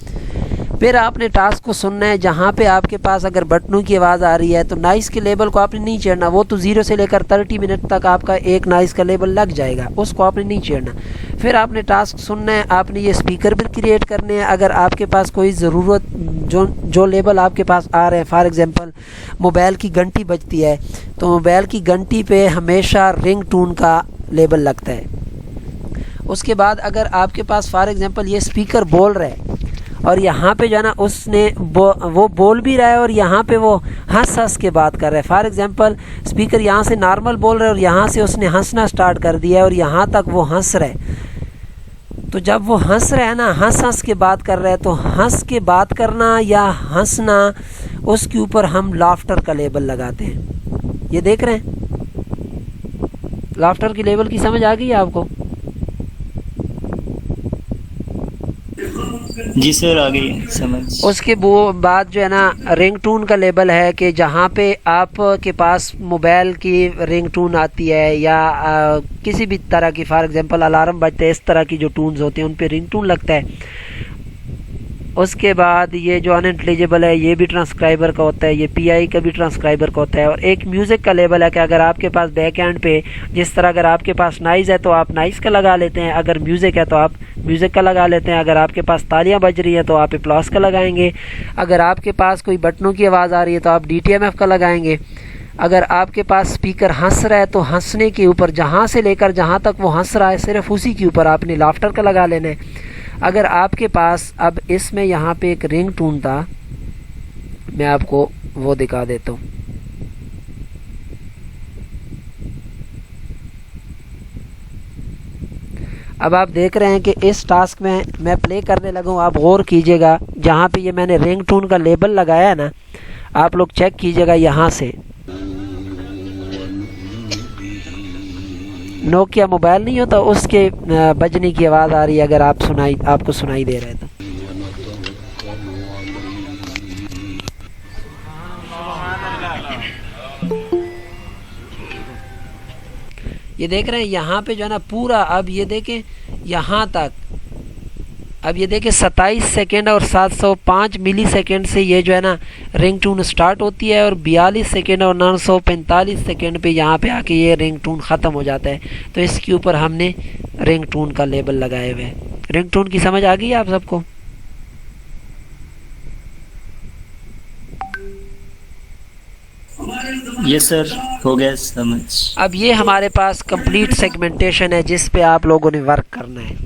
फिर आपने टास्क को सुनना है, जहाँ पे आपके पास अगर बटनों की आवाज़ आ रही है तो नॉइस के लेबल को आपने नहीं छेड़ना। वो तो 0 से लेकर 30 मिनट तक आपका एक नॉइस का लेबल लग जाएगा, उसको आपने नहीं छेड़ना। फिर आपने टास्क सुनना है, आपने ये स्पीकर भी क्रिएट करने हैं। अगर आपके पास कोई ज़रूरत जो लेबल आपके पास आ रहे हैं, फॉर एग्जांपल मोबाइल की घंटी बजती है तो मोबाइल की घंटी पे हमेशा रिंग टून का लेबल लगता है। उसके बाद अगर आपके पास फॉर एग्जांपल ये स्पीकर बोल रहा है और यहाँ पे जो है ना उसने वो बोल भी रहा है और यहाँ पे वो हंस हंस के बात कर रहा है। फॉर एग्जांपल स्पीकर यहाँ से नॉर्मल बोल रहा है और यहाँ से उसने हंसना स्टार्ट कर दिया है और यहाँ तक वो हंस रहा है। तो जब वो हंस रहा है ना, हंस हंस के बात कर रहा है, तो हंस के बात करना या हंसना उसके ऊपर हम लाफ्टर का लेबल लगाते हैं। ये देख रहे हैं, लाफ्टर की लेबल की समझ आ गई है आपको? जी सर आ गई समझ। उसके बाद जो है ना रिंगटोन का लेबल है कि जहाँ पे आपके पास मोबाइल की रिंगटोन आती है या किसी भी तरह की, फॉर एग्जांपल अलार्म बजते हैं, इस तरह की जो टून्स होते हैं उन पे रिंगटोन लगता है। उसके बाद ये जो अनइंटेलिजिबल है ये भी ट्रांसक्राइबर का होता है, ये PI का भी ट्रांसक्राइबर का होता है। और एक म्यूज़िक का लेबल है कि अगर आपके पास बैक एंड पे जिस तरह अगर आपके पास नॉइज़ है तो आप नॉइज़ का लगा लेते हैं, अगर म्यूज़िक है तो आप म्यूज़िक का लगा लेते हैं, अगर आपके पास तालियां बज रही हैं तो आप एप्लॉस का लगाएंगे, अगर आपके पास कोई बटनों की आवाज़ आ रही है तो आप DTMF का लगाएंगे, अगर आपके पास स्पीकर हंस रहा है तो हंसने के ऊपर जहाँ से लेकर जहाँ तक वो हंस रहा है सिर्फ उसी के ऊपर आपने लाफ्टर का लगा लेना है। अगर आपके पास अब इसमें यहाँ पे एक रिंग टून था, मैं आपको वो दिखा देता हूँ। अब आप देख रहे हैं कि इस टास्क में मैं प्ले करने लगा हूँ, आप गौर कीजिएगा जहाँ पे ये मैंने रिंग टून का लेबल लगाया है ना, आप लोग चेक कीजिएगा यहाँ से। नोकिया मोबाइल नहीं होता उसके बजने की आवाज़ आ रही है, अगर आपको सुनाई दे रहा है तो। ये देख रहे हैं यहाँ पे जो है ना पूरा, अब ये देखें यहाँ तक, अब ये देखें 27 सेकेंड और 705 मिली सेकेंड से ये जो है ना रिंगटोन स्टार्ट होती है और 42 सेकेंड और 945 सेकेंड पे यहाँ पे आके ये रिंगटोन ख़त्म हो जाता है। तो इसके ऊपर हमने रिंगटोन का लेबल लगाए हुए हैं। रिंगटोन की समझ आ गई है आप सबको? यस सर हो गया समझ। अब ये हमारे पास कंप्लीट सेगमेंटेशन है जिस पे आप लोगों ने वर्क करना है।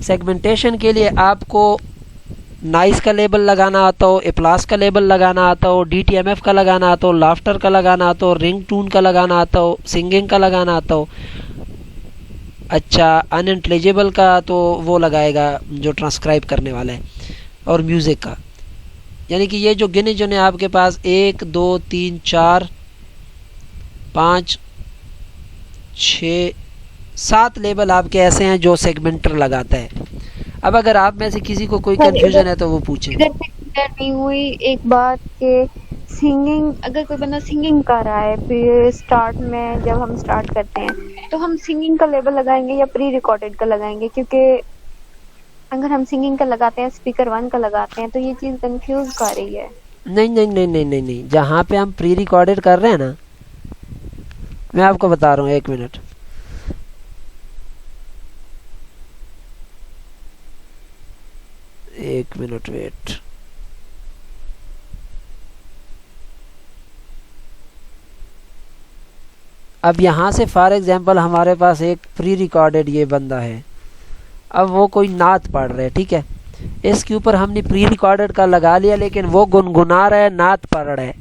सेगमेंटेशन के लिए आपको नॉइस का लेबल लगाना आता हो, एप्लास का लेबल लगाना आता हो, DTMF का लगाना आता हो, लाफ्टर का लगाना आता हो, रिंग टून का लगाना आता हो, सिंगिंग का लगाना आता हो। अच्छा, अनइंटेलिजिबल का तो वो लगाएगा जो ट्रांसक्राइब करने वाला है, और म्यूज़िक का। यानी कि ये जो गिने जुने आपके पास 1 2 3 4 5 6 7 लेबल आपके ऐसे हैं जो सेगमेंटर लगाता है। अब अगर आप में से किसी को कोई कंफ्यूजन है तो वो पूछें। नहीं हुई एक बात के सिंगिंग, अगर कोई बंदा सिंगिंग कर रहा है फिर स्टार्ट में जब हम स्टार्ट करते हैं तो हम सिंगिंग का लेबल लगाएंगे या प्री रिकॉर्डेड का लगाएंगे? क्योंकि अगर हम सिंगिंग का लगाते हैं, स्पीकर 1 का लगाते हैं, तो ये चीज कंफ्यूज कर रही है। नहीं नहीं नहीं नहीं नहीं नहीं, जहाँ पे हम प्री रिकॉर्डेड कर रहे हैं ना, मैं आपको बता रहा हूँ, 1 मिनट। एक मिनट वेट। अब यहाँ से फॉर एग्जांपल हमारे पास एक प्री रिकॉर्डेड ये बंदा है, अब वो कोई नात पढ़ रहा है, ठीक है, इसके ऊपर हमने प्री रिकॉर्डेड का लगा लिया, लेकिन वो गुनगुना रहा है, नात पढ़ रहा है,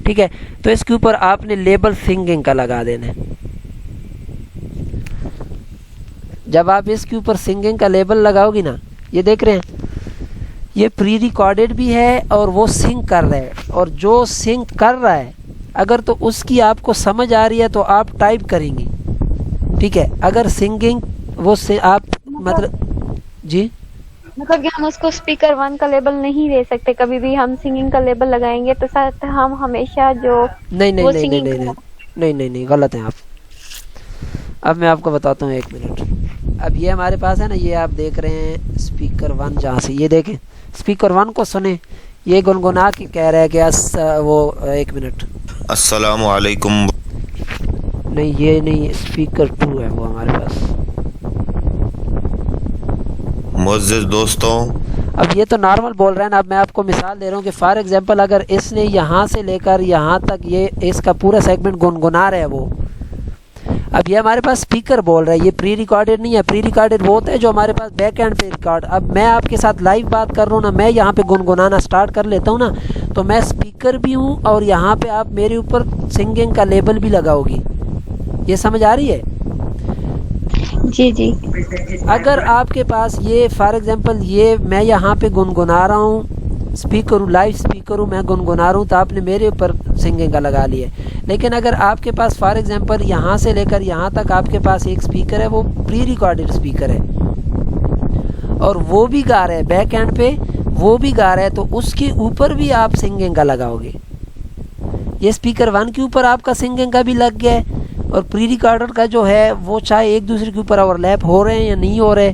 ठीक है, तो इसके ऊपर आपने लेबल सिंगिंग का लगा देना है। जब आप इसके ऊपर सिंगिंग का लेबल लगाओगी ना, ये देख रहे हैं ये प्री रिकॉर्डेड भी है और वो सिंक कर रहा है, और जो सिंक कर रहा है अगर तो उसकी आपको समझ आ रही है तो आप टाइप करेंगी, ठीक है। अगर सिंगिंग वो से आप मतलब जी मतलब कि हम उसको स्पीकर 1 का लेबल नहीं दे सकते, कभी भी हम सिंगिंग का लेबल लगाएंगे तो साथ हम हमेशा जो नहीं नहीं नहीं नहीं नहीं नहीं नहीं नहीं गलत है आप। अब मैं आपको बताता हूँ, 1 मिनट। अब ये हमारे पास है ना, ये आप देख रहे हैं स्पीकर 1, जहाँ से ये देखें स्पीकर 1 को सुने, ये गुनगुना के कह रहा है कि वो 1 मिनट, अस्सलामु अलैकुम। नहीं ये नहीं, स्पीकर 2 है वो हमारे पास। मुअज़्ज़िज़ दोस्तों, अब ये तो नॉर्मल बोल रहा है ना। अब मैं आपको मिसाल दे रहा हूँ कि फॉर एग्जांपल अगर इसने यहाँ से लेकर यहाँ तक ये इसका पूरा सेगमेंट गुनगुना रहा है वो, अब ये हमारे पास स्पीकर बोल रहा है, ये प्री रिकॉर्डेड नहीं है। प्री रिकॉर्डेड वो होता है जो हमारे पास बैक एंड पे रिकॉर्ड। अब मैं आपके साथ लाइव बात कर रहा हूँ ना, मैं यहाँ पे गुनगुनाना स्टार्ट कर लेता हूँ ना, तो मैं स्पीकर भी हूँ और यहाँ पे आप मेरे ऊपर सिंगिंग का लेबल भी लगाओगी। ये समझ आ रही है? जी जी। अगर आपके पास ये फॉर एग्जांपल ये मैं यहाँ पे गुनगुना रहा हूँ, स्पीकर हूँ, लाइव स्पीकर हूँ, मैं गुनगुना रहा हूँ, तो आपने मेरे ऊपर सिंगिंग का लगा लिया। लेकिन अगर आपके पास फॉर एग्जांपल यहाँ से लेकर यहाँ तक आपके पास एक स्पीकर है, वो प्री रिकॉर्डेड स्पीकर है और वो भी गा रहा है बैक एंड पे, वो भी गा रहा है, तो उसके ऊपर भी आप सिंगिंग का लगाओगे। ये स्पीकर 1 के ऊपर आपका सिंगिंग का भी लग गया है, और प्री रिकॉर्डर का जो है वो चाहे एक दूसरे के ऊपर ओवरलैप हो रहे हैं या नहीं हो रहे,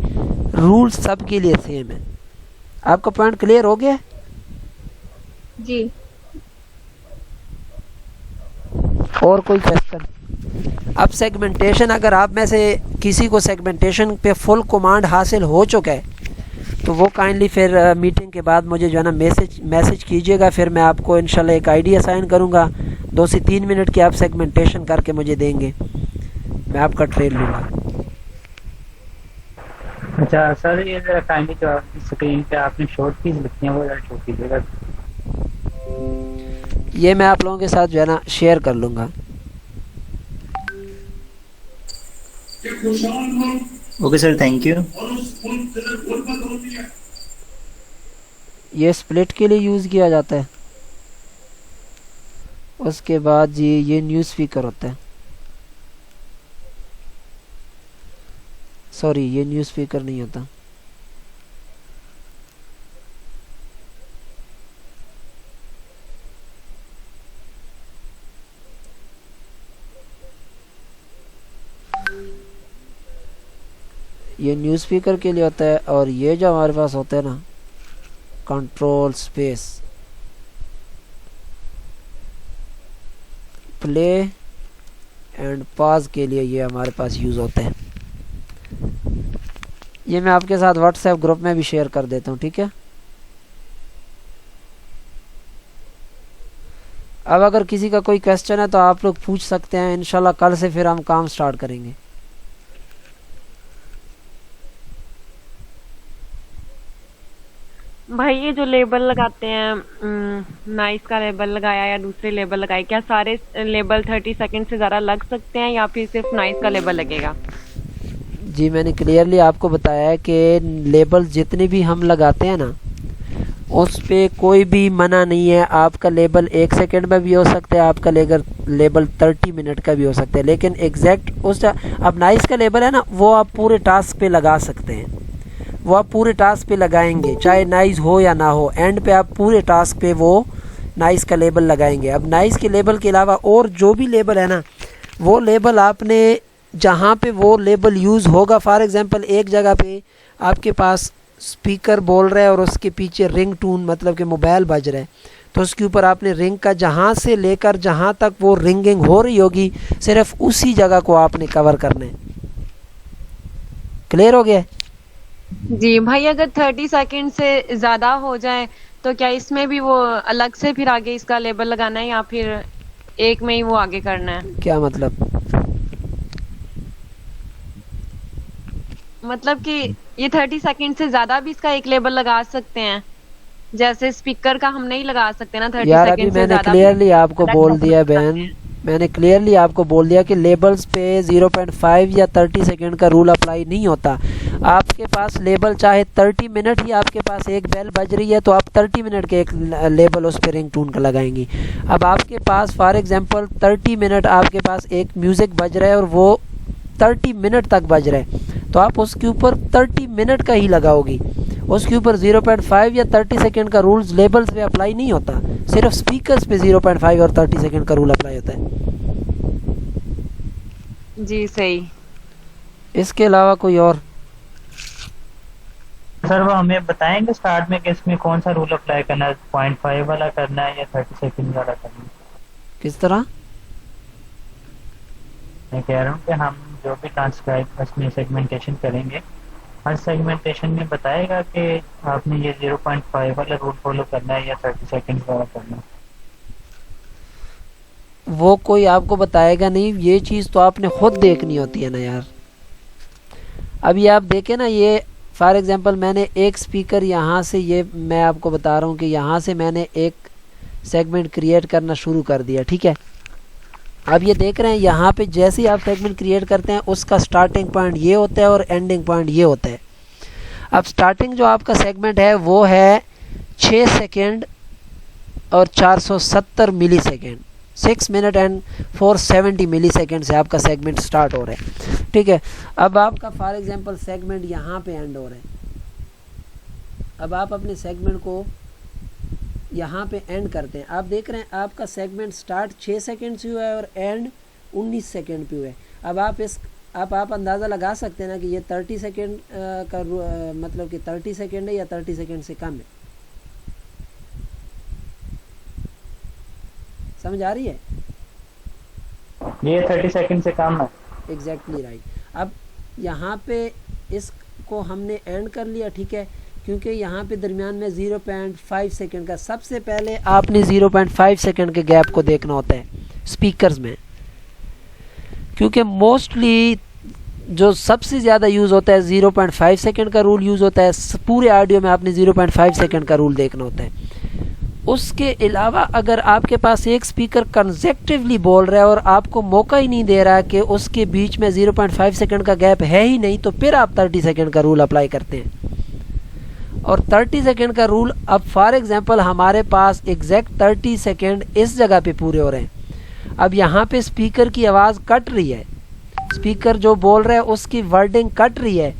रूल सब के लिए सेम है। आपका पॉइंट क्लियर हो गया? जी। और कोई क्वेश्चन? अब सेगमेंटेशन, अगर आप में से किसी को सेगमेंटेशन पे फुल कमांड हासिल हो चुका है तो वो काइंडली फिर मीटिंग के बाद मुझे जो है ना मैसेज कीजिएगा, फिर मैं आपको इंशाल्लाह एक आईडी असाइन करूँगा। 2 से 3 मिनट की आप सेगमेंटेशन करके मुझे देंगे, मैं आपका ट्रेड लूँगा। अच्छा सर, ये जरा काइंडली जो स्क्रीन पे आपने शॉर्ट कीज लिखी है वो जरा शो कीजिएगा। ये मैं आप लोगों के साथ जो है ना शेयर कर लूँगा। Okay sir, thank you. ये स्प्लिट के लिए यूज़ किया जाता है। उसके बाद जी ये न्यूज़ स्पीकर होता है, सॉरी ये न्यूज़ स्पीकर नहीं होता। ये न्यूज़ स्पीकर के लिए होता है, और ये जो हमारे पास होता है ना control space play and pause के लिए ये हमारे पास यूज़ होते हैं। ये मैं आपके साथ व्हाट्सएप ग्रुप में भी शेयर कर देता हूँ, ठीक है। अब अगर किसी का कोई क्वेश्चन है तो आप लोग पूछ सकते हैं, इंशाल्लाह कल से फिर हम काम स्टार्ट करेंगे। भाई ये जो लेबल लगाते हैं, नाइस का लेबल लगाया या दूसरे लेबल लगाए, क्या सारे लेबल 30 सेकंड से ज़्यादा लग सकते हैं या फिर सिर्फ नाइस का लेबल लगेगा? जी मैंने क्लियरली आपको बताया है कि लेबल जितने भी हम लगाते हैं ना उस पे कोई भी मना नहीं है। आपका लेबल 1 सेकंड में भी हो सकता है, आपका लेबल 30 मिनट का भी हो सकता है, लेकिन एग्जैक्ट उस अब नाइस का लेबल है ना वो आप पूरे टास्क पे लगा सकते हैं, वो आप पूरे टास्क पे लगाएंगे चाहे नाइस हो या ना हो, एंड पे आप पूरे टास्क पे वो नाइस का लेबल लगाएंगे। अब नाइस के लेबल के अलावा और जो भी लेबल है ना वो लेबल आपने जहाँ पे वो लेबल यूज़ होगा, फॉर एग्जांपल एक जगह पे आपके पास स्पीकर बोल रहा है और उसके पीछे रिंग टून मतलब कि मोबाइल बज रहा है, तो उसके ऊपर आपने रिंग का जहाँ से लेकर जहाँ तक वो रिंगिंग हो रही होगी सिर्फ उसी जगह को आपने कवर करना है। क्लियर हो गया? जी भाई, अगर 30 सेकंड से ज़्यादा हो जाए तो क्या इसमें भी वो अलग से फिर आगे इसका लेबल लगाना है या फिर एक में ही वो आगे करना है? क्या मतलब? मतलब कि ये 30 सेकंड से ज्यादा भी इसका एक लेबल लगा सकते हैं, जैसे स्पीकर का हम नहीं लगा सकते ना 30 यार सेकंड अभी मैंने क्लियरली आपको बोल दिया बहन, मैंने क्लियरली आपको बोल दिया कि लेबल्स पे 0.5 या 30 सेकंड का रूल अप्लाई नहीं होता। आपके पास लेबल चाहे 30 मिनट ही आपके पास एक बेल बज रही है तो आप 30 मिनट के एक लेबल उस पर रिंग टून का लगाएंगी। अब आपके पास फॉर एग्जांपल 30 मिनट आपके पास एक म्यूज़िक बज रहा है और वो 30 मिनट तक बज रहा है तो आप उसके ऊपर 30 मिनट का ही लगाओगी। उसके ऊपर 0.5 या 30 सेकेंड का रूल्स लेबल्स पे अप्लाई नहीं होता, सिर्फ स्पीकर्स पे 0.5 और 30 सेकेंड का रूल अप्लाई होता है। जी सही। इसके अलावा कोई और? सर वो हमें बताएंगे स्टार्ट में कि इसमें कौन सा रूल अप्लाई करना है, 0.5 वाला करना है या 30 सेकंड वाला करना है? किस तरह? मैं कह रहा हूँ कि हम जो भी ट्रांसक्राइब उसमें सेगमेंटेशन करेंगे, हर सेगमेंटेशन में बताएगा कि आपने ये 0.5 वाला रूल फॉलो करना है या 30 सेकंड वाला करना है। वो कोई आपको बताएगा नहीं, ये चीज़ तो आपने खुद देखनी होती है ना यार। अभी आप देखें ना, ये फॉर एग्जांपल मैंने एक स्पीकर यहाँ से, ये मैं आपको बता रहा हूँ कि यहाँ से मैंने एक सेगमेंट क्रिएट करना शुरू कर दिया, ठीक है। अब ये देख रहे हैं यहाँ पे जैसे ही आप सेगमेंट क्रिएट करते हैं उसका स्टार्टिंग पॉइंट ये होता है और एंडिंग पॉइंट ये होता है। अब स्टार्टिंग जो आपका सेगमेंट है वो है 6 सेकेंड और 470 millisecond, 6 minute and 470 millisecond से आपका सेगमेंट स्टार्ट हो रहा है, ठीक है। अब आपका फॉर एग्जांपल सेगमेंट यहाँ पे एंड हो रहा है। अब आप अपने सेगमेंट को यहाँ पे एंड करते हैं। आप देख रहे हैं आपका सेगमेंट स्टार्ट 6 सेकेंड से हुआ है और एंड 19 सेकेंड पे हुआ है। अब आप अंदाज़ा लगा सकते हैं ना कि ये 30 सेकेंड का मतलब कि 30 सेकेंड है या 30 सेकेंड से कम है। समझ आ रही है? ये 30 सेकंड से कम है। Exactly right. अब यहाँ पे इसको हमने एंड कर लिया, ठीक है, क्योंकि यहाँ पे दरमियान में 0.5 सेकेंड का, सबसे पहले आपने 0.5 सेकेंड के गैप को देखना होता है स्पीकर्स में, क्योंकि मोस्टली जो सबसे ज़्यादा यूज़ होता है 0.5 सेकेंड का रूल यूज़ होता है। पूरे ऑडियो में आपने 0.5 सेकेंड का रूल देखना होता है। उसके अलावा अगर आपके पास एक स्पीकर कंसेक्टिवली बोल रहा है और आपको मौका ही नहीं दे रहा कि उसके बीच में 0.5 सेकेंड का गैप है ही नहीं, तो फिर आप 30 सेकेंड का रूल अप्लाई करते हैं। और 30 सेकेंड का रूल, अब फॉर एग्जांपल हमारे पास एग्जैक्ट 30 सेकेंड इस जगह पे पूरे हो रहे हैं। अब यहाँ पे स्पीकर की आवाज़ कट रही है, स्पीकर जो बोल रहा है उसकी वर्डिंग कट रही है,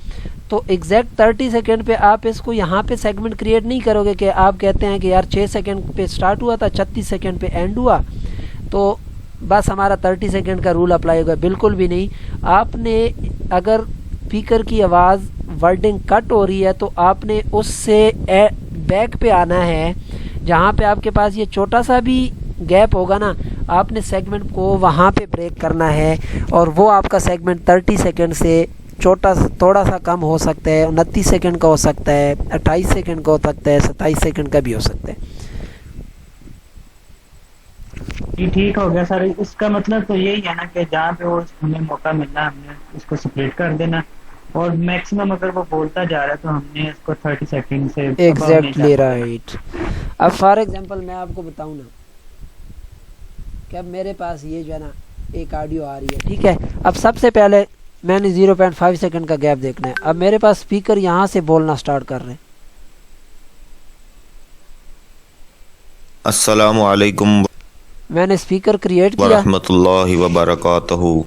तो एग्जैक्ट 30 सेकेंड पे आप इसको यहाँ पे सेगमेंट क्रिएट नहीं करोगे कि आप कहते हैं कि यार 6 सेकेंड पे स्टार्ट हुआ था, 36 सेकेंड पे एंड हुआ, तो बस हमारा 30 सेकेंड का रूल अप्लाई होगा। बिल्कुल भी नहीं। आपने अगर स्पीकर की आवाज़ वर्डिंग कट हो रही है तो आपने उससे बैक पे आना है, जहाँ पे आपके पास ये छोटा सा भी गैप होगा ना, आपने सेगमेंट को वहाँ पे ब्रेक करना है और वो आपका सेगमेंट 30 सेकेंड से थोड़ा सा कम हो सकता है, 29 सेकेंड का हो सकता है, 28 सेकेंड का हो सकता है, 27 सेकेंड का भी हो सकता है। ये ठीक हो गया सर। इसका मतलब तो यही है ना कि जहाँ पे वो हमें मौका मिलना हमने इसको स्प्लिट कर देना, और मैक्सिमम अगर वो बोलता जा रहा है तो हमने इसको 30 सेकंड से एग्जैक्टली राइट। अब फॉर एग्जांपल मैं आपको बताऊं ना कि अब मेरे पास ये जो है ना एक ऑडियो आ रही है, ठीक है। अब सबसे पहले मैंने 0.5 सेकंड का गैप देखना है। अब मेरे पास स्पीकर यहाँ से बोलना स्टार्ट कर रहे हैं। अस्सलामु अलैकुम, मैंने स्पीकर क्रिएट किया, रहमतुल्लाहि व बरकातहू।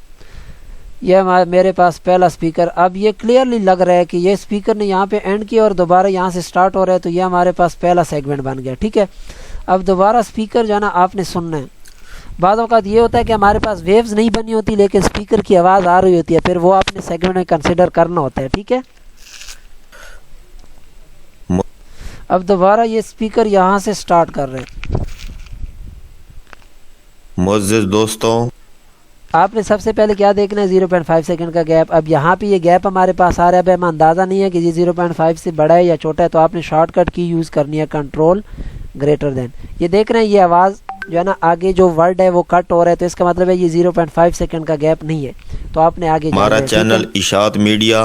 यह मेरे पास पहला स्पीकर। अब ये क्लियरली लग रहा है कि ये स्पीकर ने यहाँ पे एंड किया और दोबारा यहाँ से स्टार्ट हो रहा है, तो ये हमारे पास पहला सेगमेंट बन गया, ठीक है। अब दोबारा स्पीकर जो है ना आपने सुनना है। बाद औक़ात ये होता है कि हमारे पास वेव्स नहीं बनी होती लेकिन स्पीकर की आवाज़ आ रही होती है, फिर वो आपने सेगमेंट में कंसिडर करना होता है, ठीक है। अब दोबारा ये स्पीकर यहाँ से स्टार्ट कर रहे हैं। मुअज़्ज़िज़ दोस्तों, आपने सबसे पहले क्या देखना है, 0.5 सेकंड का गैप। अब यहाँ पे ये गैप हमारे पास आ रहा है, अब हमें अंदाज़ा नहीं है कि ये 0.5 से बड़ा है या छोटा है, तो आपने शॉर्टकट की यूज़ करनी है, कंट्रोल ग्रेटर देन। ये देख रहे हैं ये आवाज़ जो है ना आगे जो वर्ड है वो कट हो रहा है, तो इसका मतलब है ये 0.5 सेकंड का गैप नहीं है, तो आपने आगे हमारा चैनल इशात मीडिया।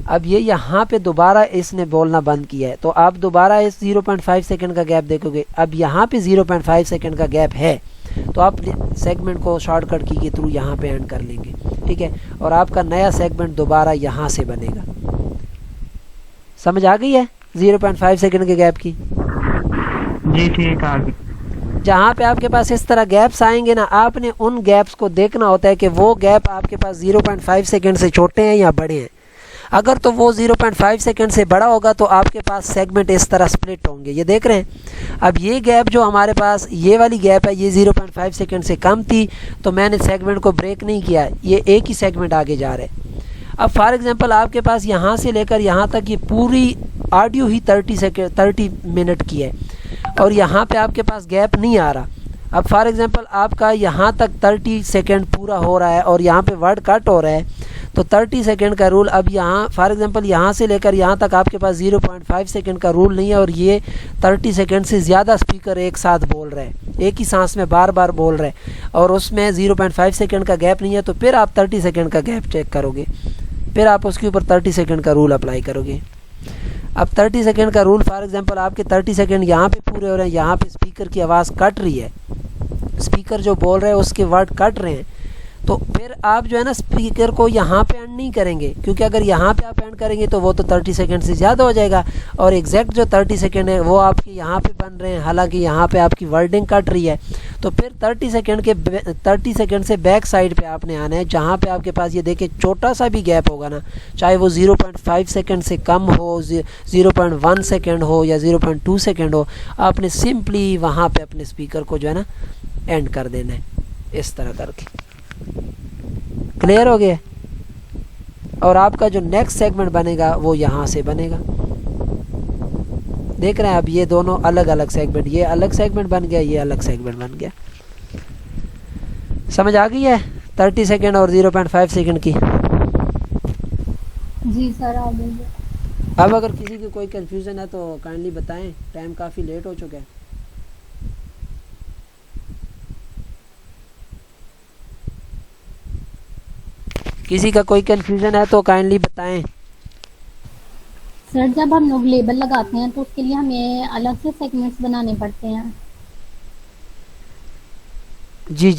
अब ये यहाँ पे दोबारा इसने बोलना बंद किया है, तो आप दोबारा इस 0.5 सेकंड का गैप देखोगे। अब यहाँ पे 0.5 सेकंड का गैप है, तो आप सेगमेंट को शॉर्टकट की के थ्रू यहाँ पे एंड कर लेंगे, ठीक है, और आपका नया सेगमेंट दोबारा यहाँ से बनेगा। समझ आ गई है 0.5 सेकंड के गैप की? जी ठीक आ गई। जहाँ पे आपके पास इस तरह गैप्स आएंगे ना, आपने उन गैप्स को देखना होता है कि वो गैप आपके पास 0.5 सेकंड से छोटे हैं या बड़े हैं। अगर तो वो 0.5 सेकंड से बड़ा होगा तो आपके पास सेगमेंट इस तरह स्प्लिट होंगे। ये देख रहे हैं। अब ये गैप जो हमारे पास ये वाली गैप है, ये 0.5 सेकंड से कम थी, तो मैंने सेगमेंट को ब्रेक नहीं किया, ये एक ही सेगमेंट आगे जा रहा है। अब फॉर एग्जांपल आपके पास यहाँ से लेकर यहाँ तक ये पूरी ऑडियो ही 30 मिनट की है और यहाँ पे आपके पास गैप नहीं आ रहा। अब फॉर एग्जांपल आपका यहाँ तक 30 सेकंड पूरा हो रहा है और यहाँ पे वर्ड कट हो रहा है, तो 30 सेकंड का रूल अब यहाँ फॉर एग्जांपल यहाँ से लेकर यहाँ तक आपके पास 0.5 सेकंड का रूल नहीं है और ये 30 सेकंड से ज़्यादा स्पीकर एक साथ बोल रहे हैं, एक ही सांस में बार बार बोल रहे हैं और उसमें 0.5 सेकंड का गैप नहीं है, तो फिर आप 30 सेकंड का गैप चेक करोगे, फिर आप उसके ऊपर 30 सेकंड का रूल अप्लाई करोगे। अब 30 सेकंड का रूल फॉर एग्जांपल आपके 30 सेकंड यहाँ पे पूरे हो रहे हैं, यहाँ पे स्पीकर की आवाज़ कट रही है, स्पीकर जो बोल रहे हैं उसके वर्ड कट रहे हैं, तो फिर आप जो है ना स्पीकर को यहाँ पे एंड नहीं करेंगे, क्योंकि अगर यहाँ पे आप एंड करेंगे तो वो तो 30 सेकंड से ज़्यादा हो जाएगा और एग्जैक्ट जो 30 सेकंड है वो आपके यहाँ पे बन रहे हैं, हालांकि यहाँ पे आपकी वर्डिंग कट रही है। तो फिर 30 सेकंड से बैक साइड पे आपने आना है, जहाँ पे आपके पास ये देखें छोटा सा भी गैप होगा ना, चाहे वो 0.5 सेकंड से कम हो, 0.1 सेकंड हो या 0.2 सेकंड हो, आपने सिंपली वहाँ पे अपने स्पीकर को जो है ना एंड कर देना है इस तरह करके। क्लियर हो गया? और आपका जो नेक्स्ट सेगमेंट बनेगा वो यहाँ से बनेगा। देख रहे हैं अब ये दोनों अलग अलग सेगमेंट, ये अलग सेगमेंट बन गया, ये अलग सेगमेंट बन गया। समझ आ गई है 30 सेकंड और 0.5 सेकंड की? जी सर आ गई है। अब अगर किसी की कोई कंफ्यूजन है तो काइंडली बताएं, टाइम काफ़ी लेट हो चुका है। किसी का कोई कंफ्यूजन है तो काइंडली बताएं। सर जब हम लोग लेबल लगाते हैं तो उसके लिए हमें अलग से सेगमेंट्स बनाने पड़ते हैं? जी